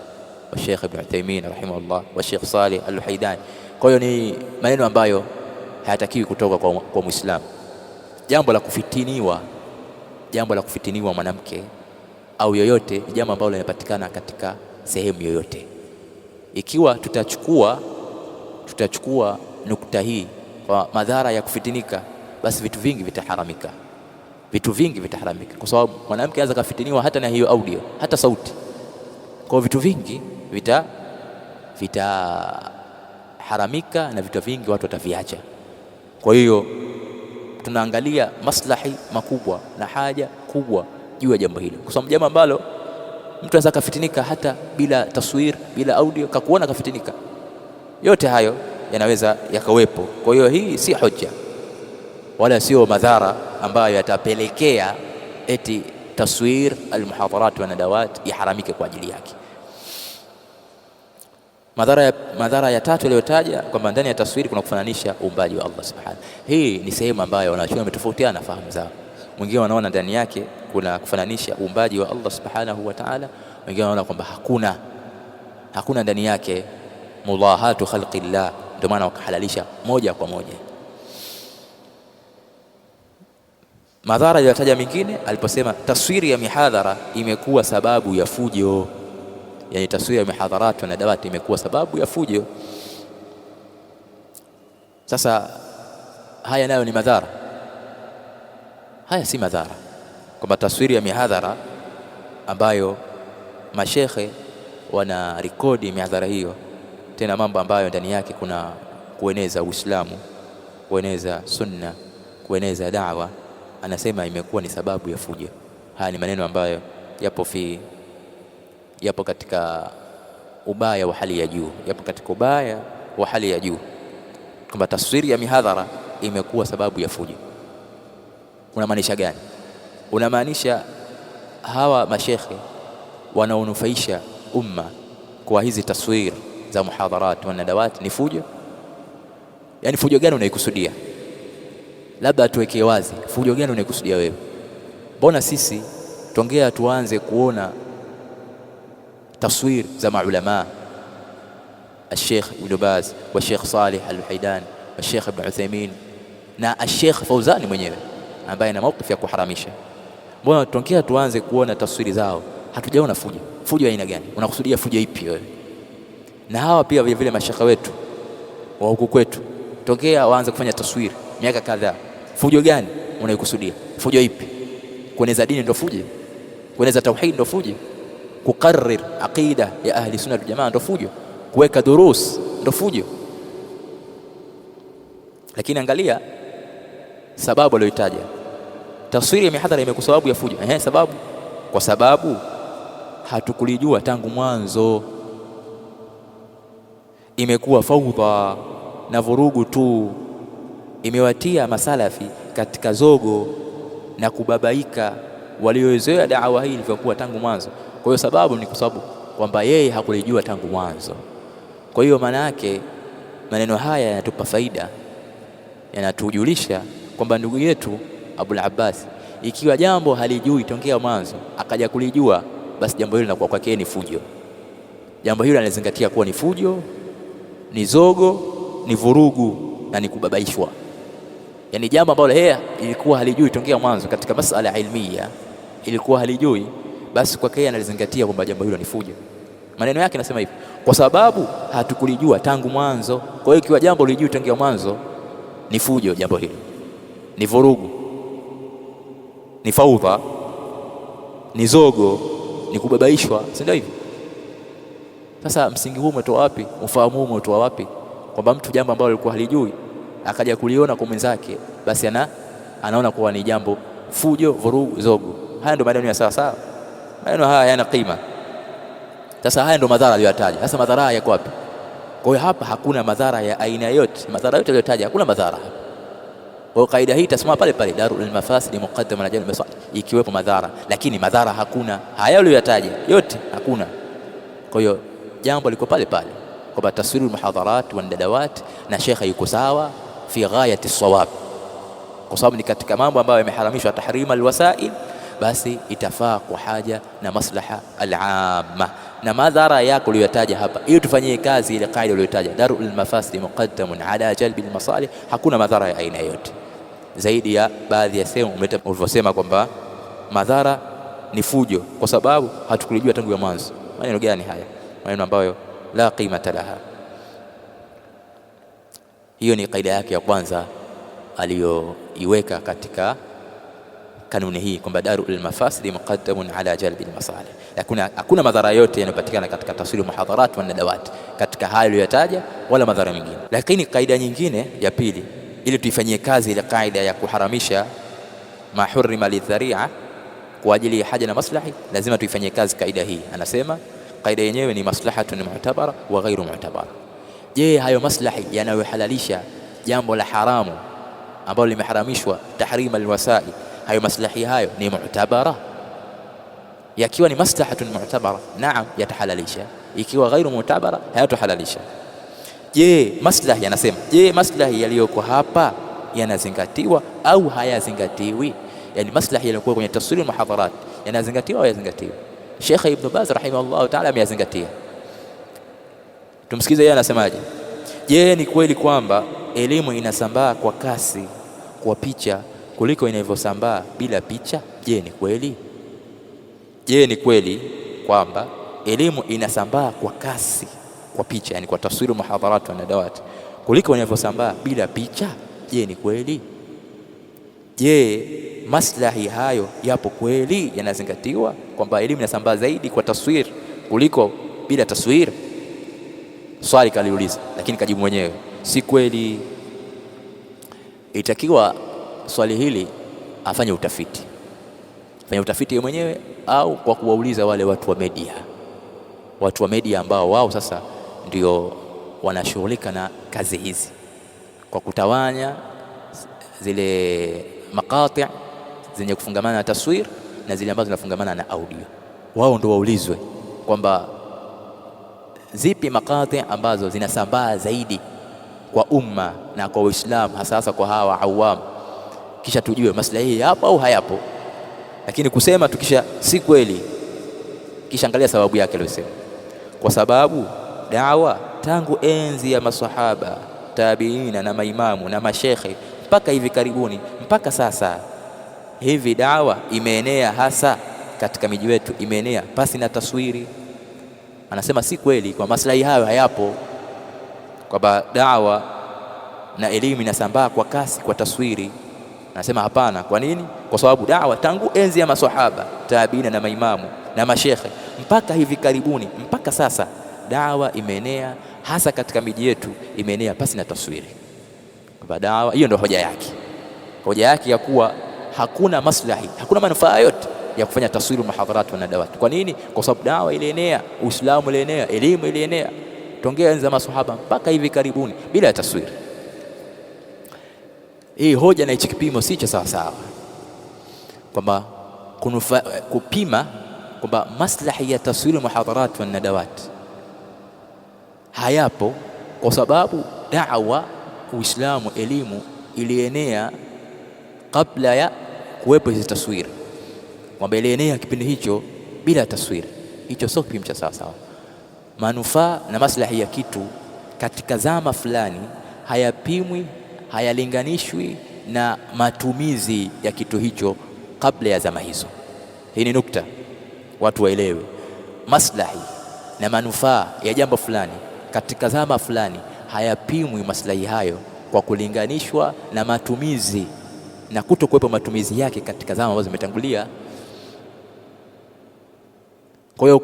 wa Sheikh Ibn Uthaymeen rahimahullah wa Sheikh Salih Al-Luhaydani. Kwa hiyo ni maneno ambayo hayatakiwi kutoka kwa Muislamu. Jambo la kufitiniwa mwanamke au yoyote ni jambo ambalo linapatikana katika sehemu yoyote. Ikiwa tutachukua nukta hii kwa madhara ya kufitinika, basi vitu vingi vitaharamika, kwa sababu mwanamke anaweza kufitiniwa hata na hiyo audio, hata sauti. Kwa vitu vingi vitaharamika na vitu vingi watu wataviacha. Kwa hiyo tunaangalia maslahi makubwa na haja kubwa juu ya jambo hilo, kwa sababu jambo ambalo mtu anaweza kufitinika hata bila taswir, bila audio, kakuona kafitinika, yote hayo yanaweza yakawepo. Kwa hiyo hii si hoja wala sio madhara ambayo yatapelekea eti taswir almuhadharat wa nadawat iharamike kwa ajili yake. Madhara ya tatu aliyotaja kwamba ndani ya taswiri kuna kufananisha uumbaji wa Allah subhanahu. Hii ni sehemu ambayo wanachuoni wametofautiana fahamu zao. Wengine wanaona ndani yake kuna kufananisha uumbaji wa Allah subhanahu wa ta'ala, wengine wanaona kwamba hakuna ndani yake mudahatu khalqillah, ndio maana wakahalalisha moja kwa moja. Madhara aliyotaja mingine aliposema taswiri ya mihadhara imekuwa sababu ya fujo, yani taswiri ya mihadharat na dawati imekuwa sababu ya fujo. Sasa haya nayo ni madhara? Haya si madhara, kwamba taswiri ya mihadhara ambayo mashekhe wana rekodi mihadhara hiyo, tena mambo ambayo ndani yake kuna kueneza Uislamu, kueneza sunna, kueneza da'wa, anasema imekuwa ni sababu ya fujo. Haya ni maneno ambayo yapo katika ubaya wa hali ya juu, kwamba taswiri ya mihadhara imekuwa sababu ya fujo. Unamaanisha gani? Unamaanisha hawa mashekhe wanaonufaisha umma kwa hizi taswiri za muhadharat na nadawat ni fujo? Yani fujo gani unaikusudia? Labda tuwekee wazi, fujo gani unaikusudia wewe? Mbona sisi tongea tuanze kuona taswir za maulama Sheikh Ibn Baz wa Sheikh Salih Al-Luhaydani wa Sheikh Ibn Uthaymeen na Sheikh Fawzani mwenyewe ambaye ana maukifu ya kuharamisha, mbona tongea tuanze kuona taswiri zao hatujaona fujo? Fujo aina gani? Unakusudia fujo ipi wewe? Na hawa pia vile vile mashaka wetu wa huku kwetu tokea waanze kufanya taswiri miaka kadhaa, fujo gani unaikusudia? Fujo ipi? Kueneza dini ndio fujo? Kueneza tauhid ndio fujo? Kukarrir aqida ya ahli sunna wal jamaa ndio fujo? Kuweka durus ndio fujo? Lakini angalia sababu aliyotaja, taswiri ya mihadhara imekuwa sababu ya fujo. Sababu, kwa sababu hatukulijua tangu mwanzo, imekuwa faudha na vurugu tu, imewatia masalafi katika zogo na kubabaika waliozoea da'wa hii ilivyokuwa tangu mwanzo. Kwa hiyo sababu ni kwa sababu kwamba yeye hakulijua tangu mwanzo. Kwa hiyo maana yake maneno haya yanatupa faida, yanatujulisha kwamba ndugu yetu Abul Abbas ikiwa jambo halijui tokea mwanzo akaja kulijua, basi jambo hilo linakuwa kwake ni fujo. Jambo hilo anazingatia kuwa ni fujo, ni zogo, ni vurugu na ni kubabaishwa. Yani jambo ambalo yeye ilikuwa halijui tokea mwanzo katika masala ilmiya, ilikuwa halijui, basi kwake yeye analizingatia kwamba jambo hilo ni fujo. Maneno yake nasema hivi, kwa sababu hatukulijua tangu mwanzo. Kwa hiyo ikiwa jambo ulijui tokea mwanzo ni fujo, jambo hilo ni vurugu, ni faudha, ni zogo, ni kubabaishwa, si ndio hivyo? Sasa msingi huu umetoa wapi? Ufahamu huu umetoa wapi kwamba mtu jambo ambalo alikuwa halijui akaja kuliona kwa mwenzake, basi anaona kuwa ni jambo fujo, vurugu, zogo. Haya ndio maneno ya sawa sawa, maneno haya hayana qima. Sasa haya ndio madhara aliyotaja. Sasa madhara yako wapi? Kwa hiyo hapa hakuna madhara ya aina yote, madhara yote aliyotaja hakuna madhara hapa. Kwa kaida hii tasema pale pale darul mafasid muqaddam ala jalb masalih, ikiwepo madhara, lakini madhara hakuna. Haya aliyotaja yote hakuna. Kwa hiyo jambo liko pale pale kwamba taswirul muhadharat wa nadawat, na shekha yuko sawa fi ghayati sawab, kwa sababu ni katika mambo ambayo yameharamishwa tahrima alwasail, basi itafaa kwa haja na maslaha al-amma. Na madhara yako uliyotaja hapa, ili tufanyie kazi ile kaida uliyotaja darul mafasid muqaddamun ala jalbi almasalih, hakuna madhara ya aina yote zaidi ya baadhi ya sehemu ulivyosema kwamba madhara ni fujo, kwa sababu hatukulijua tangu ya mwanzo. Maneno gani haya? Maneno ambayo la qimata laha. Hiyo ni kaida yake ya kwanza aliyoiweka katika kanuni hii kwamba darul mafasid muqaddamun ala jalbi almasalih. Hakuna madhara yote yanayopatikana katika taswiri muhadharat wa nadawat katika hayo aliyotaja, wala madhara mengine. Lakini kaida nyingine ya pili, ili tuifanyie kazi ile kaida ya kuharamisha ma hurrima lidhari'a kwa ajili ya haja na maslahi, lazima tuifanyie kazi kaida hii. Anasema kaida yenyewe ni maslahatun mu'tabara wa ghairu mu'tabara. Je, hayo maslahi yanayohalalisha jambo la haramu ambalo limeharamishwa tahrima alwasail, hayo maslahi hayo ni mu'tabara? Yakiwa ni maslahatun mu'tabara, naam, yatahalalisha. Ikiwa ghairu mu'tabara, hayatohalalisha. Je, maslahi, anasema, je, maslahi yaliyoko hapa yanazingatiwa au hayazingatiwi? Yani maslahi yaliyokuwa kwenye taswiri muhadharat yanazingatiwa au hayazingatiwi? Sheikh Ibn Baz rahimahullah ta'ala ameyazingatia. Tumsikize yeye anasemaje. Je, ni kweli kwamba elimu inasambaa kwa kasi kwa picha kuliko inavyosambaa bila picha? Je, ni kweli? Je, ni kweli kwamba elimu inasambaa kwa kasi kwa picha, yani kwa taswiri muhadharat wa nadawat, kuliko inavyosambaa bila picha? Je, ni kweli? Je, maslahi hayo yapo kweli, yanazingatiwa kwamba elimu inasambaa zaidi kwa taswir kuliko bila taswir? Swali kaliuliza, lakini kajibu mwenyewe, si kweli. Itakiwa swali hili afanye utafiti, fanya utafiti yeye mwenyewe, au kwa kuwauliza wale watu wa media ambao wao sasa ndio wanashughulika na kazi hizi, kwa kutawanya zile maqati' zenye kufungamana na taswir na zile ambazo zinafungamana na audio. Wao ndio waulizwe kwamba zipi maqati' ambazo zinasambaa zaidi kwa umma na kwa Uislamu, hasa kwa hawa awam, kisha tujue maslahi yapo au hayapo. Lakini kusema tukisha si kweli, kisha angalia sababu yake aliyosema, kwa sababu dawa tangu enzi ya masahaba, tabiina na maimamu na mashekhe mpaka hivi karibuni, mpaka sasa hivi, dawa imeenea hasa katika miji yetu, imeenea pasi na taswiri. Anasema si kweli, kwa maslahi hayo hayapo, kwamba dawa na elimu inasambaa kwa kasi kwa taswiri. Anasema hapana. Kwa nini? Kwa sababu dawa tangu enzi ya maswahaba, tabiina na maimamu na mashekhe mpaka hivi karibuni, mpaka sasa, dawa imeenea hasa katika miji yetu, imeenea pasi na taswiri. Kwa dawa hiyo ndio hoja yake ya kuwa hakuna maslahi, hakuna manufaa yote ya kufanya taswiri muhadharat wa nadawat. Kwa nini? Kwa sababu dawa ilienea, Uislamu ilienea, elimu ilienea tongea enzi za maswahaba mpaka hivi karibuni bila taswiri. Hii hoja na hichi kipimo si cha sawa sawa, kwamba kupima kwamba maslahi ya taswiri muhadharat wa nadawat hayapo, kwa sababu da'wa, Uislamu, elimu ilienea kabla ya kuwepo hizi taswiri, kwamba ilienea kipindi hicho bila taswiri. Hicho sio kipimo cha sawa sawa. Manufaa na maslahi ya kitu katika zama fulani hayapimwi, hayalinganishwi na matumizi ya kitu hicho kabla ya zama hizo. Hii ni nukta watu waelewe. Maslahi na manufaa ya jambo fulani katika zama fulani hayapimwi maslahi hayo kwa kulinganishwa na matumizi na kutokuwepo matumizi yake katika zama ambazo zimetangulia. Kwa hiyo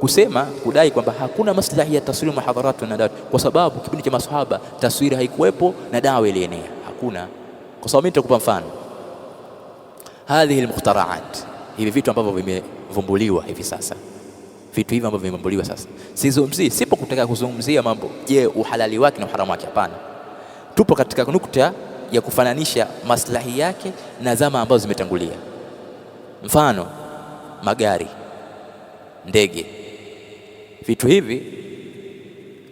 kudai kwamba hakuna maslahi ya taswiri muhadharat na nadawat kwa sababu kipindi cha maswahaba taswiri haikuwepo na dawa ilienea, hakuna. Kwa sababu mimi nitakupa mfano. hadhihi almukhtaraat, hivi vitu ambavyo vimevumbuliwa hivi sasa, vitu hivi ambavyo vimevumbuliwa sasa. Sipo kutaka kuzungumzia mambo je uhalali wake na uharamu wake, hapana. Tupo katika nukta ya kufananisha maslahi yake na zama ambazo zimetangulia. Mfano magari, ndege, vitu hivi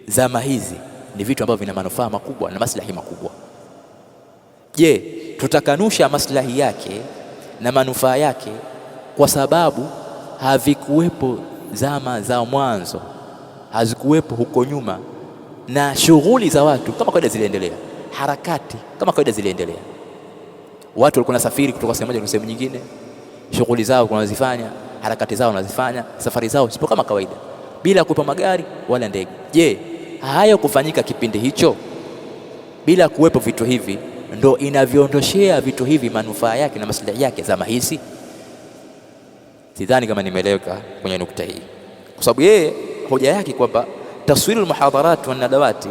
zama hizi ni vitu ambavyo vina manufaa makubwa na maslahi makubwa. Je, tutakanusha maslahi yake na manufaa yake kwa sababu havikuwepo zama za mwanzo, hazikuwepo huko nyuma, na shughuli za watu kama kawaida ziliendelea, harakati kama kawaida ziliendelea, watu walikuwa nasafiri kutoka sehemu moja kwenda sehemu nyingine, shughuli zao wanazifanya, harakati zao wanazifanya, safari zao sipo kama kawaida, bila kuwepo magari wala ndege. Je, hayo kufanyika kipindi hicho bila kuwepo vitu hivi ndo inavyoondoshea vitu hivi manufaa yake na maslahi yake zama hizi? Sidhani kama nimeeleweka kwenye nukta hii, kwa sababu yeye hoja yake kwamba taswirul muhadharat wa nadawati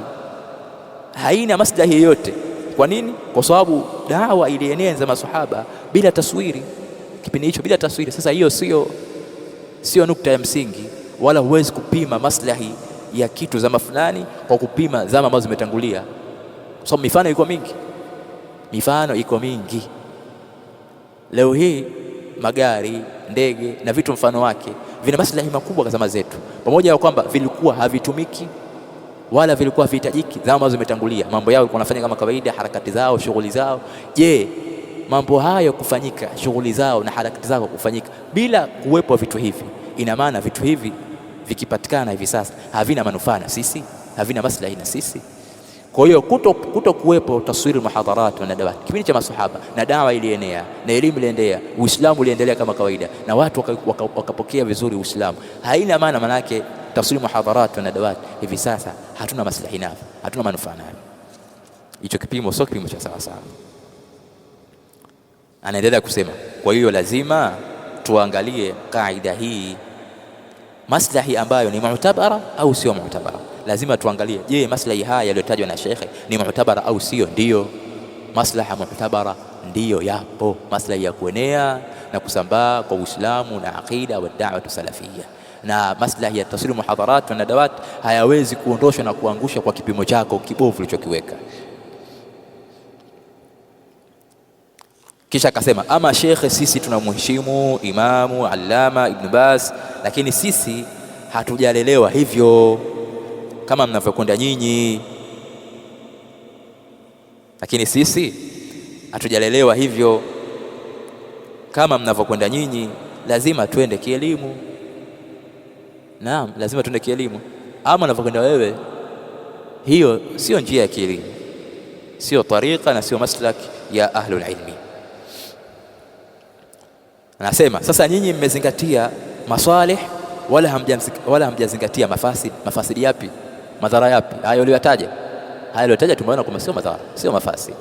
haina maslahi yoyote. Kwa nini? Kwa sababu dawa ilienea za masahaba bila taswiri, kipindi hicho bila taswiri. Sasa hiyo sio nukta ya msingi, wala huwezi kupima maslahi ya kitu zama fulani kwa kupima zama ambazo zimetangulia, kwa sababu mifano iko mingi. Leo hii magari, ndege na vitu mfano wake vina maslahi makubwa kwa zama zetu, pamoja na kwamba vilikuwa havitumiki wala vilikuwa havihitajiki zama ambazo zimetangulia. Mambo yao walikuwa wanafanya kama kawaida, harakati zao, shughuli zao. Je, mambo hayo kufanyika, shughuli zao na harakati zao kufanyika bila kuwepo vitu hivi, ina maana vitu hivi vikipatikana hivi sasa havina manufaa na sisi, havina maslahi na sisi? Kwa hiyo kuto kuwepo taswiri muhadharat na nadawat kipindi cha masahaba, na dawa ilienea na elimu iliendelea, Uislamu uliendelea kama kawaida na watu wakapokea vizuri Uislamu, haina maana manake taswiri muhadharat na nadawat hivi sasa hatuna maslahi nayo, hatuna manufaa nayo. Hicho kipimo sio kipimo cha sawa sawa. Anaendelea kusema, kwa hiyo lazima tuangalie kaida hii, maslahi ambayo ni mu'tabara au sio mu'tabara. Lazima tuangalie, je, maslahi haya yaliyotajwa na shekhe ni mu'tabara au sio? Ndiyo, maslaha mu'tabara ndiyo yapo, maslahi ya kuenea na kusambaa kwa Uislamu na aqida wa da'watu salafia, na maslahi ya taswiri muhadharat na nadawat hayawezi kuondoshwa na kuangusha kwa kipimo chako kibovu ulichokiweka. Kisha akasema, ama shekhe sisi tunamheshimu Imamu Allama Ibn Baz, lakini sisi hatujalelewa hivyo kama mnavyokwenda nyinyi. Lakini sisi hatujalelewa hivyo kama mnavyokwenda nyinyi, lazima tuende kielimu. Naam, lazima tuende kielimu. Ama unavyokwenda wewe, hiyo sio njia ya kielimu, sio tariqa na sio maslak ya ahlul ilmi. Anasema sasa nyinyi mmezingatia masalih wala hamjazingatia mafasid. Mafasidi yapi? Madhara yapi? Hayo aliyotaja, tumeona kwamba sio madhara, sio mafasid.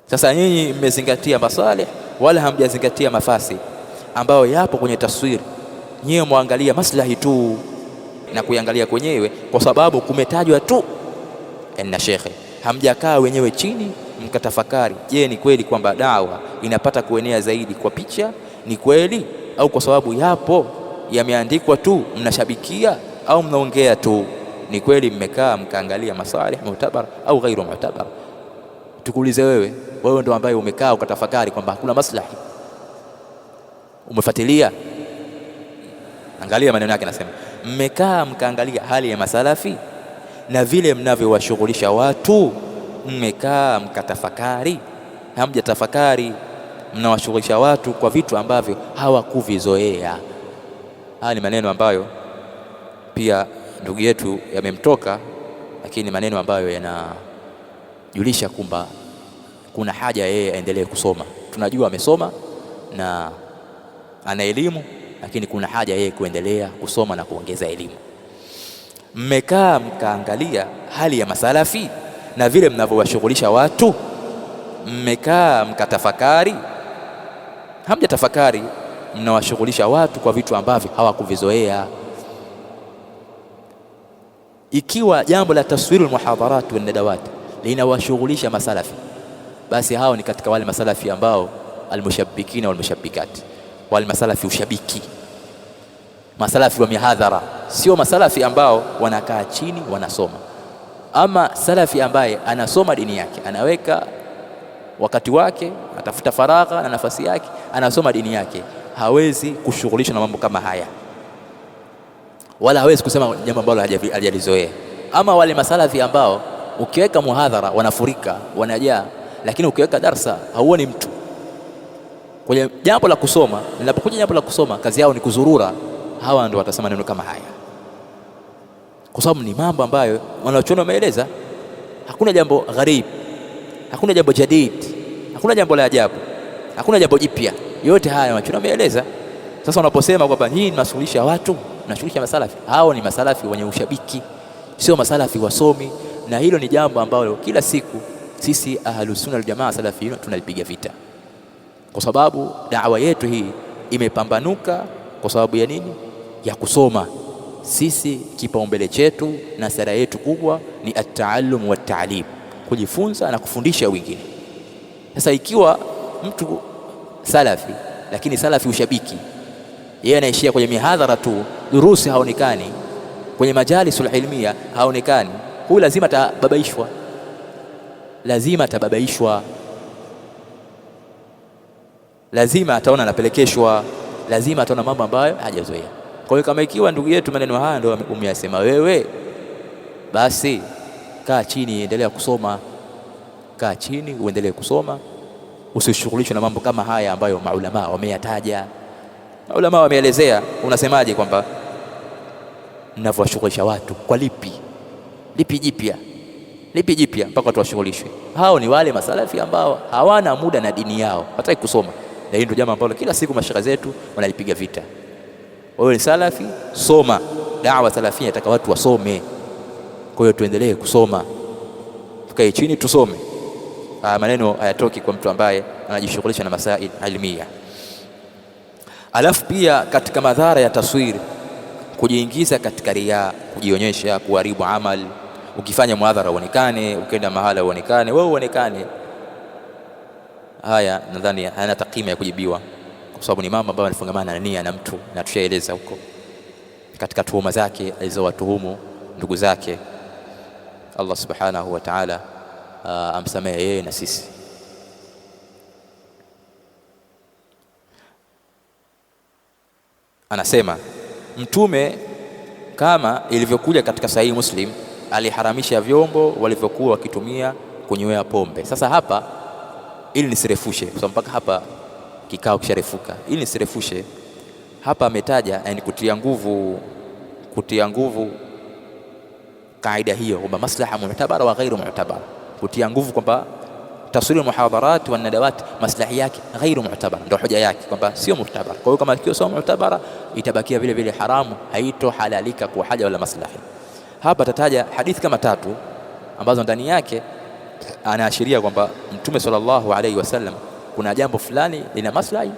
Sasa nyinyi mmezingatia masalih wala hamjazingatia mafasid ambayo yapo kwenye taswiri. Nyewe muangalia maslahi tu na kuangalia kwenyewe kwa sababu kumetajwa tu na shekhe, hamjakaa wenyewe chini mkatafakari, je, ni kweli kwamba dawa inapata kuenea zaidi kwa picha? Ni kweli? Au kwa sababu yapo yameandikwa tu mnashabikia au mnaongea tu? Ni kweli mmekaa mkaangalia masalih mu'tabar au ghairu mu'tabar? Tukuulize wewe ndo ambaye umekaa ukatafakari kwamba hakuna maslahi, umefuatilia? Angalia maneno yake, nasema mmekaa mkaangalia hali ya masalafi na vile mnavyowashughulisha watu, mmekaa mkatafakari? Hamjatafakari, mnawashughulisha watu kwa vitu ambavyo hawakuvizoea. Haya ni maneno ambayo pia ndugu yetu yamemtoka, lakini maneno ambayo yanajulisha kwamba kuna haja yeye aendelee kusoma. Tunajua amesoma na ana elimu, lakini kuna haja yeye kuendelea kusoma na kuongeza elimu. Mmekaa mkaangalia hali ya masalafi na vile mnavyowashughulisha watu, mmekaa mkatafakari? Hamjatafakari, mnawashughulisha watu kwa vitu ambavyo hawakuvizoea. Ikiwa jambo la taswirul muhadharat wa nadawat linawashughulisha masalafi basi hao ni katika wale masalafi ambao almushabbikina walmushabbikati, wale masalafi ushabiki, masalafi wa mihadhara, sio masalafi ambao wanakaa chini wanasoma. Ama salafi ambaye anasoma dini yake, anaweka wakati wake, atafuta faragha na nafasi yake, anasoma dini yake, hawezi kushughulishwa na mambo kama haya, wala hawezi kusema jambo ambalo hajalizoea. Ama wale masalafi ambao ukiweka muhadhara wanafurika, wanajaa, lakini ukiweka darsa hauoni mtu. Kwenye jambo la kusoma, ninapokuja jambo la kusoma, kazi yao ni kuzurura. Hawa ndio watasema neno kama haya, kwa sababu ni mambo ambayo wanachuoni wameeleza. Hakuna jambo gharib, hakuna jambo jadid, hakuna jambo la ajabu, hakuna jambo jipya. Yote haya wanachuoni wameeleza. Sasa unaposema kwamba hii ni masuluhisho ya watu, unashughulisha masalafi, hao ni masalafi wenye ushabiki, sio masalafi wasomi. Na hilo ni jambo ambalo kila siku sisi Ahlus Sunna wal Jamaa salafiyun tunalipiga vita, kwa sababu da'wa yetu hii imepambanuka kwa sababu ya nini? Ya kusoma. Sisi kipaumbele chetu na sera yetu kubwa ni at-taallum wa at-ta'lim, kujifunza na kufundisha wengine. Sasa ikiwa mtu salafi lakini salafi ushabiki, yeye anaishia kwenye mihadhara tu, durusi haonekani, kwenye majalisul ilmiya haonekani, huyu lazima atababaishwa, lazima atababaishwa, lazima ataona anapelekeshwa, lazima ataona mambo ambayo hajazoea. Kwa hiyo kama ikiwa ndugu yetu maneno haya ndio umeyasema wewe, basi kaa chini, endelea kusoma, kaa chini uendelee kusoma, usishughulishwe na mambo kama haya ambayo maulama wameyataja, maulama wameelezea. Unasemaje kwamba mnavyowashughulisha watu kwa lipi jipya, lipi jipya mpaka watu washughulishwe? Hao ni wale masalafi ambao hawana muda na dini yao, hataki kusoma. Na hii ndio jambo ambalo kila siku mashaka zetu wanalipiga vita. Wewe ni salafi, soma. Da'wa salafia inataka watu wasome. Kwa hiyo tuendelee kusoma, tukae chini tusome. Maneno hayatoki kwa mtu ambaye anajishughulisha na masail ilmiya. Alafu pia katika madhara ya taswiri, kujiingiza katika riya, kujionyesha, kuharibu amal. Ukifanya muadhara uonekane, ukienda mahala uonekane, wewe uonekane. Haya nadhani hayana takima ya kujibiwa, kwa sababu ni mambo ambayo yanafungamana na nia na mtu, na tushaeleza huko katika tuhuma zake alizowatuhumu ndugu zake. Allah subhanahu wa ta'ala amsamehe yeye na sisi. Anasema Mtume kama ilivyokuja katika Sahihi Muslim, aliharamisha vyombo walivyokuwa wakitumia kunywea pombe. Sasa hapa, ili nisirefushe, kwa sababu mpaka hapa kikao kisharefuka, ili nisirefushe hapa, ametaja yani kutia nguvu kaida hiyo kwamba maslaha mu'tabara wa ghairu mu'tabara, kutia nguvu kwamba taswiri muhadharat wa nadawat maslahi yake ghairu mu'tabara, ndio hoja yake kwamba sio mu'tabara. Kwa hiyo kama ikiwa sio mu'tabara, itabakia vile vile haramu, haito halalika kwa haja wala maslahi. Hapa tataja hadithi kama 3 ambazo ndani yake anaashiria kwamba Mtume sallallahu alaihi wasallam kuna jambo fulani lina maslahi,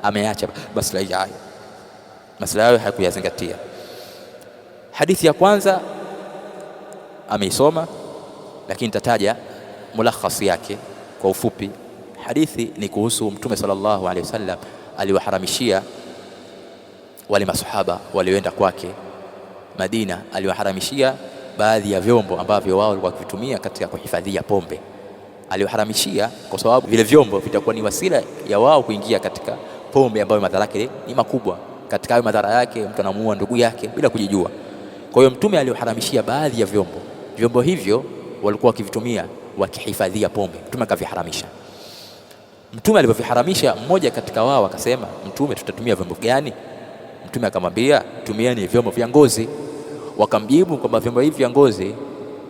ameacha maslahi hayo, maslahi hayo hakuyazingatia. Hadithi ya kwanza ameisoma, lakini tataja mulakhas yake kwa ufupi. Hadithi ni kuhusu Mtume sallallahu alaihi wasallam aliwaharamishia wale masahaba walioenda kwake Madina, aliwaharamishia baadhi ya vyombo ambavyo wao walikuwa wakitumia katika kuhifadhia pombe. Aliwaharamishia kwa sababu vile vyombo vitakuwa ni wasila ya wao kuingia katika pombe ambayo madhara yake ni makubwa. Katika hayo madhara yake, mtu anamuua ndugu yake bila kujijua. Kwa hiyo Mtume aliwaharamishia baadhi ya vyombo hivyo walikuwa wakivitumia wakihifadhia pombe. Mtume akaviharamisha. Mtume alipoviharamisha, mmoja katika wao akasema, Mtume, tutatumia vyombo gani? Mtume akamwambia, tumieni vyombo vya ngozi. Wakamjibu kwamba vyombo hivi vya ngozi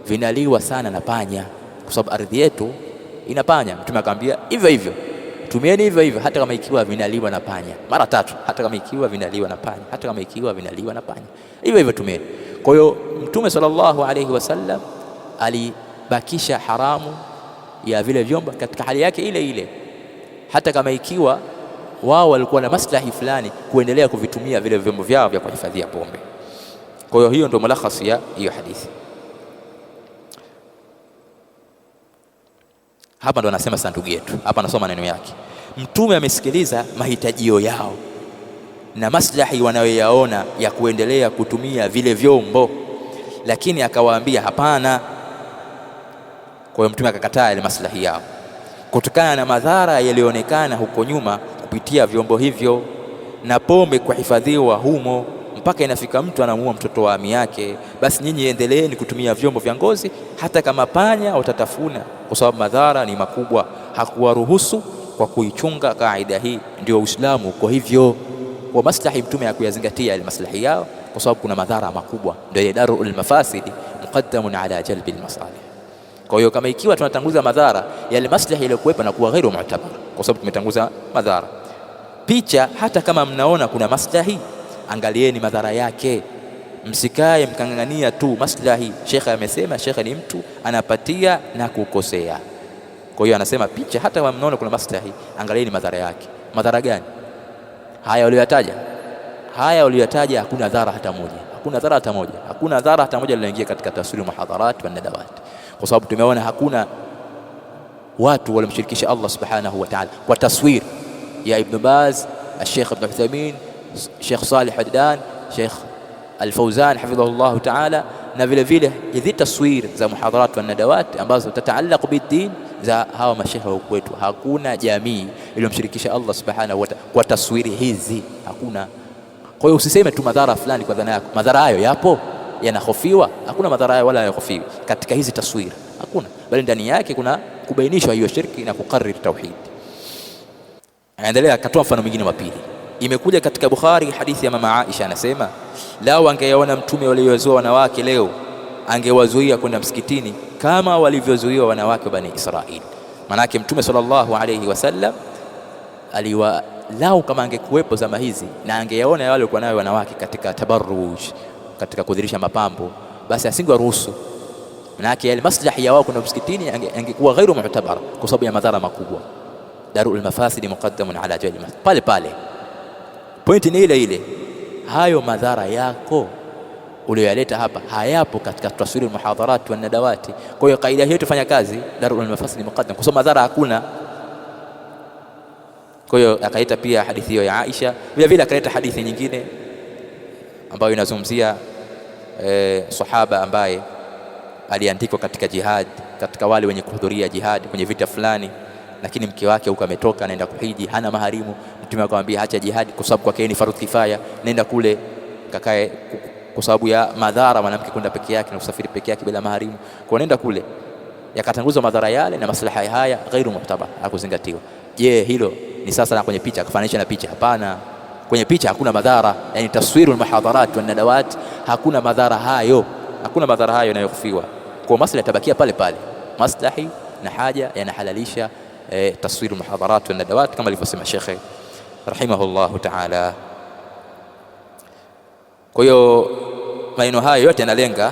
vinaliwa sana na panya, kwa sababu ardhi yetu ina panya. Mtume akamwambia hivyo hivyo, tumieni hivyo hivyo hata kama ikiwa vinaliwa na panya. Mara 3, hata kama ikiwa vinaliwa na panya, hata kama ikiwa vinaliwa na panya, hivyo hivyo tumieni. Kwa hiyo Mtume sallallahu alaihi wasallam alibakisha haramu ya vile vyombo katika hali yake ile ile, hata kama ikiwa wao walikuwa na maslahi fulani kuendelea kuvitumia vile vyombo vyao vya kuhifadhia pombe. Kwa hiyo hiyo ndio mulakhas ya hiyo hadithi. Hapa ndo anasema sasa ndugu yetu, hapa anasoma maneno yake. Mtume amesikiliza mahitajio yao na maslahi wanayoyaona ya kuendelea kutumia vile vyombo, lakini akawaambia hapana. Kwa hiyo Mtume akakataa ile maslahi yao kutokana na madhara yalionekana huko nyuma kupitia vyombo hivyo, na pombe kuhifadhiwa humo mpaka inafika mtu anamuua mtoto wa ami yake. Basi nyinyi endeleeni kutumia vyombo vya ngozi hata kama panya watatafuna, kwa sababu madhara ni makubwa. Hakuwaruhusu kwa kuichunga kaida hii. Ndio Uislamu uko hivyo, kwa maslahi Mtume ya kuyazingatia ile maslahi yao, kwa sababu kuna madhara makubwa. Ndio darul mafasidi muqaddamun ala jalbil masalih. Kwa hiyo kama ikiwa tunatanguza madhara, yale maslahi yaliyokuwepo na kuwa ghairu mu'tabar, kwa sababu tumetanguza madhara. Picha hata kama mnaona kuna maslahi, angalieni madhara yake, msikae mkangangania tu maslahi. Shekhe amesema, shekhe ni mtu anapatia na kukosea. Kwa hiyo anasema picha hata kama mnaona kuna maslahi, angalieni madhara yake. Madhara gani? Haya uliyataja, haya uliyataja, hakuna dhara hata moja, hakuna dhara hata moja, hakuna dhara hata moja linaingia katika taswiri muhadharat wa nadawat, kwa sababu tumeona hakuna watu walimshirikisha Allah subhanahu wa ta'ala kwa taswir ya Ibn Baz, Sheikh Ibn Uthaymeen, Sheikh Salih Haddan, Sheikh Al-Fawzan hafidhahullah ta'ala, na vile vile hizi taswir za muhadharat wa nadawat ambazo tataalaq bid-din za hawa mashekhe wa kwetu. Hakuna jamii iliyomshirikisha Allah subhanahu wa ta'ala kwa taswiri hizi, hakuna. Kwa hiyo usiseme tu madhara fulani kwa dhana yako. Madhara hayo yapo, yanahofiwa? Hakuna madhara hayo wala yahofiwi katika hizi taswira, hakuna, bali ndani yake kuna kubainishwa hiyo shirki na kukariri tauhid. Aendelea akatoa mfano mwingine wa pili. Imekuja katika Bukhari hadithi ya mama Aisha, anasema lao angeyaona Mtume waliowazuia wanawake leo, angewazuia kwenda msikitini kama walivyozuiwa wanawake wa Bani Israili. Manake Mtume sallallahu alayhi wasallam lao kama angekuwepo zama hizi na angeyaona wale walikuwa nayo wanawake katika tabarruj, katika kudhirisha mapambo, basi asingewaruhusu. Manake yale maslahi ya wao kwenda msikitini angekuwa ghairu mu'tabar kwa sababu ya madhara makubwa. Darul mafasidi muqaddamun ala jalil pale pale. Pointi ni ile ile, hayo madhara yako uliyoleta hapa hayapo katika taswiri muhadharat wa nadawati. Kwa hiyo kaida hiyo tufanya kazi, darul mafasidi muqaddam, kwa sababu madhara hakuna. Kwa hiyo akaita pia hadithi hiyo ya Aisha, vile vile akaleta hadithi nyingine ambayo inazungumzia sahaba ambaye aliandikwa katika jihad, katika wale wenye kuhudhuria jihad kwenye vita fulani, lakini mke wake huko ametoka anaenda kuhiji, hana maharimu. Mtume akamwambia acha jihad kwa sababu kwake ni fardhu kifaya, nenda kule kakae, kwa sababu ya madhara mwanamke kwenda peke yake na kusafiri peke yake bila maharimu. Kwa nenda kule, yakatanguzwa madhara yale na maslahi haya ghairu muhtaba, hakuzingatiwa. Je, hilo ni sasa na kwenye picha akafananisha na picha? Hapana, kwenye picha hakuna madhara, yani taswiru al-muhadharat wa nadawat hakuna madhara hayo, hakuna madhara hayo yanayokufiwa. Kwa maslahi tabakia pale pale, maslahi na haja yanahalalisha taswiru al-muhadharat wa nadawat kama alivyosema Sheikh rahimahullah ta'ala. Kwa hiyo maneno hayo yote yanalenga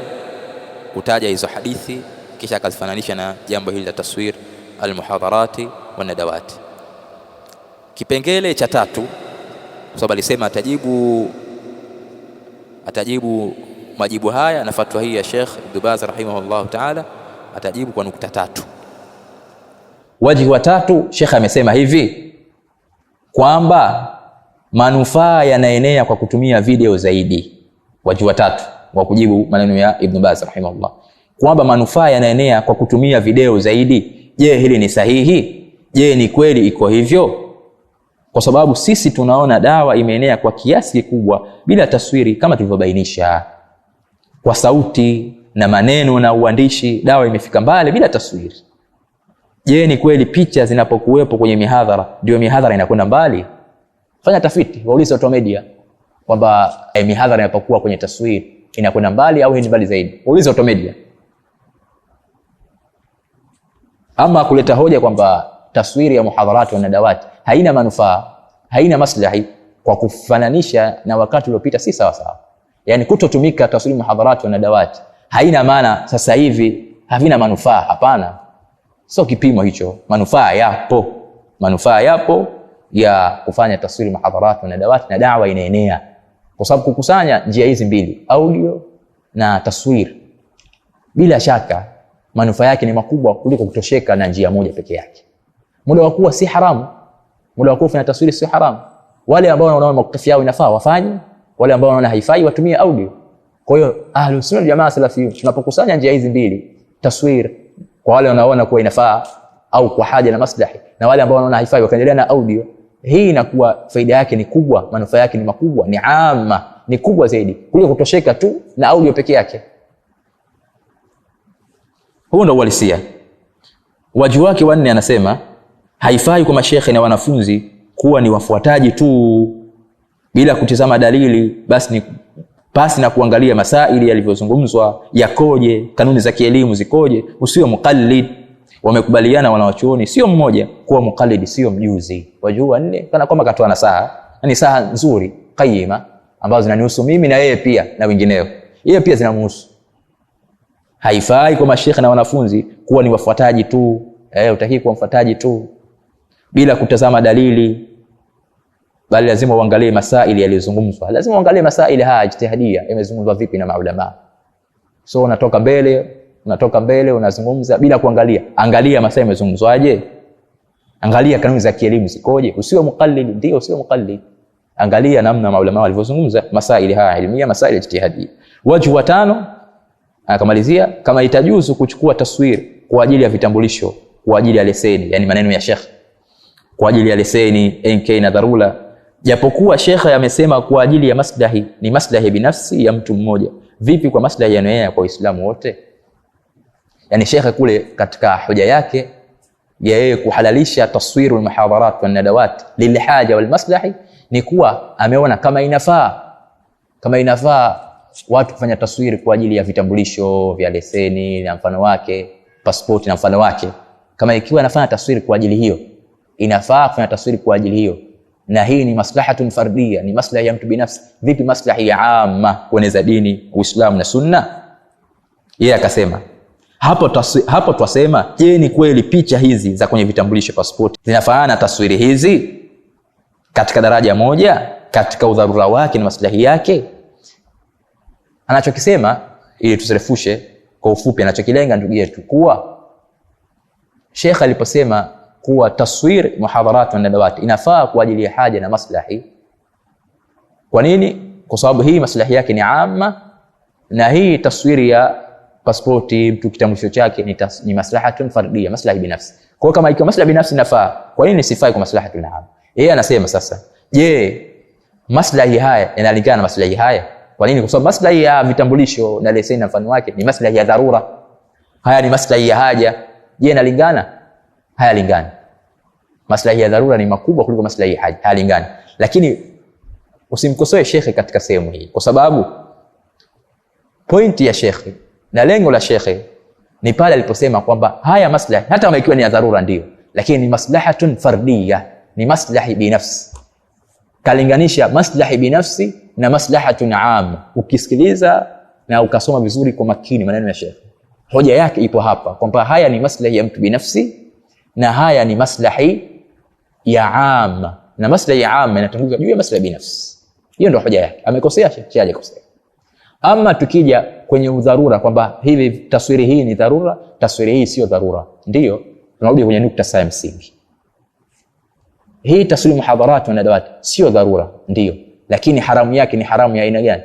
kutaja hizo hadithi kisha akazifananisha na jambo hili la taswir al-muhadharati wa nadawat. Kipengele cha tatu, kwa sababu alisema atajibu majibu haya na fatwa hii ya Sheikh Ibn Baz rahimahullah ta'ala, atajibu kwa nukta tatu. Wajibu wa tatu, Sheikh amesema hivi kwamba manufaa yanaenea kwa kutumia video zaidi. Wajibu wa tatu wa kujibu maneno ya Ibn Baz rahimahullah, kwamba manufaa yanaenea kwa kutumia video zaidi. Je, hili ni sahihi? Je, ni kweli iko hivyo? Kwa sababu sisi tunaona dawa imeenea kwa kiasi kikubwa bila taswiri, kama tulivyobainisha, kwa sauti na maneno na uandishi dawa imefika mbali bila taswiri. Je, ni kweli picha zinapokuwepo kwenye mihadhara ndio mihadhara inakwenda mbali? Fanya tafiti, waulize watu wa media kwamba mihadhara inapokuwa kwenye taswiri inakwenda mbali au ni mbali zaidi. Waulize watu wa media. Ama kuleta hoja kwamba taswiri ya muhadharati wa nadawati haina manufaa, haina maslahi, kwa kufananisha na wakati uliopita, si sawa sawa. Yani kutotumika taswiri muhadharati wa nadawati haina maana sasa hivi havina manufaa. Hapana, sio kipimo hicho. Manufaa yapo ya kufanya taswiri muhadharati wa nadawati, na da'wa inaenea kwa sababu kukusanya njia hizi mbili, audio na taswiri, bila shaka manufaa yake ni makubwa kuliko kutosheka na njia moja peke yake. Muda wa kuwa si haramu, muda wa kufanya taswiri si haramu. Wale ambao wanaona makufi yao inafaa wafanye, wale ambao wanaona haifai watumie audio. Kwa hiyo Ahlus Sunnah Jamaa Salafiyun tunapokusanya njia hizi mbili, taswir kwa wale wanaona kuwa inafaa au kwa haja na maslahi, na wale ambao wanaona haifai wakaendelea na audio, hii inakuwa faida yake ni kubwa, manufaa yake ni makubwa, ni amma, ni kubwa zaidi kuliko kutosheka tu na audio peke yake. Huo ndio uhalisia. Wajibu wake wanne anasema haifai kwa mashekhe na wanafunzi kuwa ni wafuataji tu bila kutizama dalili, basi na kuangalia masaili yalivyozungumzwa yakoje, kanuni za kielimu zikoje. Usiwe muqallid. Wamekubaliana wanawachuoni sio mmoja kuwa muqallid sio mjuzi. Wajibu wanne kana kwamba katoa nasaha, yani saha nzuri qayima ambazo zinanihusu mimi na yeye pia na wengineo. Yeye pia zinamhusu. Haifai kwa mashekhe na wanafunzi kuwa ni wafuataji tu. Utaki kuwa mfuataji tu bila kutazama dalili, bali lazima uangalie masaili yaliyozungumzwa. Lazima uangalie masaili haya ijtihadia yamezungumzwa vipi na maulama. So unatoka mbele unazungumza bila kuangalia. Angalia masaili yamezungumzwaje, angalia kanuni za kielimu zikoje. Usiwe muqallid, ndio usiwe muqallid. Angalia namna maulama walivyozungumza masaili haya ilmia, masaili ijtihadia. Wajhu wa 5 akamalizia, kama itajuzu kuchukua taswiri kwa ajili ya vitambulisho, kwa ajili ya leseni, yani maneno ya Sheikh, kwa ajili ya leseni, NK na dharura, japokuwa Sheikh amesema kwa ajili ya maslahi, ni maslahi binafsi ya mtu mmoja. Vipi kwa maslahi yanayoenea kwa Uislamu wote? Yani Sheikh kule katika hoja yake ya yeye kuhalalisha taswirul muhadharat wa nadawat lilhaja wal maslahi ni kuwa ameona kama inafaa watu kufanya taswiri kwa ajili ya vitambulisho vya leseni na mfano wake, passport na mfano wake. Kama ikiwa anafanya taswiri kwa ajili hiyo, inafaa kufanya taswiri kwa ajili hiyo, na hii ni maslahatun fardia, ni maslahi ya mtu binafsi. Vipi maslahi ya amma kueneza dini, Uislamu na Sunna? Yeye akasema hapo twasema, je, ni kweli picha hizi za kwenye vitambulisho, passport, zinafanana taswiri hizi katika daraja moja, katika udharura wake na maslahi yake? Anachokisema ili tusirefushe kwa ufupi, anachokilenga ndugu yetu kuwa Sheikh aliposema kuwa taswir muhadharat na nadawat inafaa kwa ajili ya haja na maslahi. Kwa nini? Kwa sababu hii maslahi yake ni amma, na hii taswiri ya pasipoti, mtu kitambulisho chake ni maslahatun fardia, maslahi binafsi. Kwa kama ikiwa maslahi binafsi inafaa, kwa nini sifai kwa maslahatun amma? Yeye anasema sasa, je, maslahi haya yanalingana na maslahi haya? Kwa nini? Kwa sababu maslahi ya vitambulisho na leseni na mfano wake ni maslahi ya dharura, haya ni maslahi ya haja. Je, yanalingana? Hayalingani. Maslahi ya dharura ni makubwa kuliko maslahi ya haja, hayalingani. Lakini usimkosoe shekhe katika sehemu hii, kwa sababu pointi ya shekhe na lengo la shekhe ni pale aliposema kwamba haya maslahi hata kama ikiwa ni ya dharura ndio, lakini ni maslahatun fardiyah, ni maslahi binafsi. Kalinganisha maslahi binafsi na maslahatun aam. Ukisikiliza na ukasoma vizuri kwa makini maneno ya shekhe, hoja yake ipo hapa kwamba haya ni maslahi ya mtu binafsi na haya ni maslahi ya aam, na maslahi ya aam yanatangulia juu ya maslahi binafsi. Hiyo ndio hoja yake. Amekosea shekhe, hajakosea. Ama tukija kwenye udharura kwamba hivi taswiri hii ni dharura, taswiri hii sio dharura, ndio tunarudi kwenye nukta ya msingi. Hii taswiri muhadharat wa nadawat sio dharura, ndio, lakini haramu yake ni haramu ya aina gani?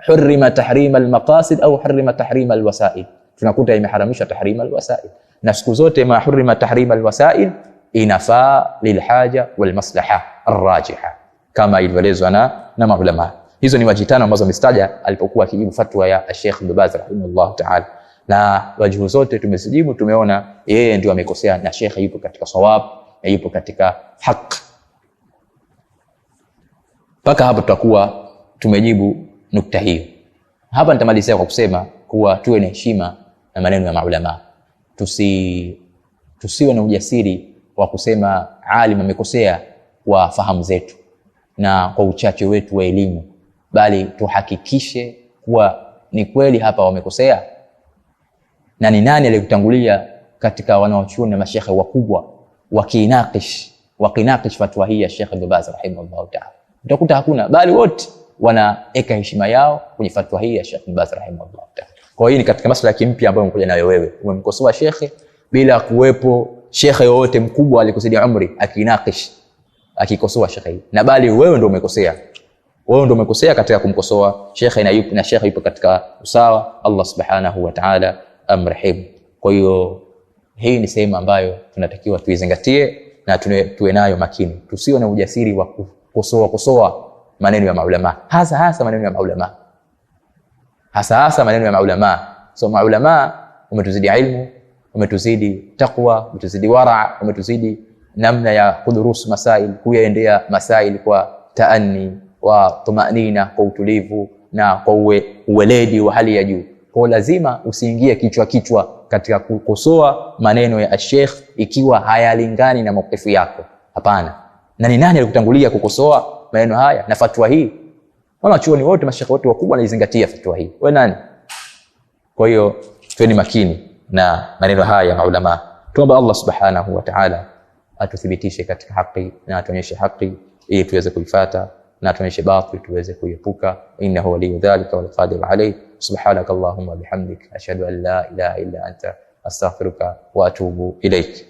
Hurrima tahrima almaqasid au hurrima tahrima alwasail. Tunakuta imeharamishwa tahrima alwasail, na siku zote ma hurrima tahrima alwasail inafaa lilhaja walmaslaha arrajiha kama ilivyoelezwa na maulama. Hizo ni wajitano ambazo mistaja alipokuwa akijibu fatwa ya Sheikh Ibn Baz rahimahullah ta'ala, na wajibu zote tumezijibu. Tumeona yeye ndio amekosea na Sheikh yupo katika sawab na yupo katika haki. Paka hapo tutakuwa tumejibu nukta hiyo. Hapa nitamalizia kwa kusema kuwa tuwe na heshima na maneno ya maulama. Tusiwe na ujasiri wa kusema alim amekosea kwa fahamu zetu na kwa uchache wetu wa elimu, bali tuhakikishe kuwa ni kweli hapa wamekosea, na ni nani aliyekutangulia katika wanaochuoni na mashekhe wakubwa wakinakish fatwa hii ya Sheikh Ibn Baz rahimahullah ta'ala. Utakuta hakuna, bali wote wanaeka heshima yao kwenye fatwa hii ya Sheikh Ibn Baz rahimahullah ta'ala. Kwa hiyo ni katika masuala mpya ambayo umekuja nayo wewe. Umemkosoa shekhe bila kuwepo shekhe yoyote mkubwa alikuzidi umri akinakish akikosoa shekhe, na bali wewe ndio umekosea. Wewe ndio umekosea katika kumkosoa shekhe, na shekhe yupo katika usawa. Allah subhanahu wa ta'ala amrehemu. Kwa hiyo hii ni sehemu ambayo tunatakiwa tuizingatie na tuwe nayo makini. Tusiwe na ujasiri wa kukosoa maneno ya maulama, hasa maneno ya maulama, hasa maneno ya maulama. So maulama umetuzidi ilmu, umetuzidi taqwa, umetuzidi wara, umetuzidi namna ya kudurusu masail, kuyaendea masail kwa taanni wa tumanina, kwa utulivu na kwa uweledi wa hali ya juu. Kwa lazima usiingie kichwa katika kukosoa maneno ya Sheikh ikiwa hayalingani na maukifu yako. Hapana. Na ni nani alikutangulia kukosoa maneno haya na fatwa hii? Wanachuoni wote, mashekhe wote wakubwa wanazingatia fatwa hii. Wewe nani? Kwa hiyo tuweni makini na maneno haya ya maulama. Tuombe Allah subhanahu wa ta'ala atuthibitishe katika haki na atuonyeshe haki ili tuweze kuifuata, na atuonyeshe batili tuweze kuiepuka. Innahu waliyu dhalika wal qadir alayh. Subhanakallahumma bihamdik ashhadu an la ilaha illa anta astaghfiruka wa atubu ilayk.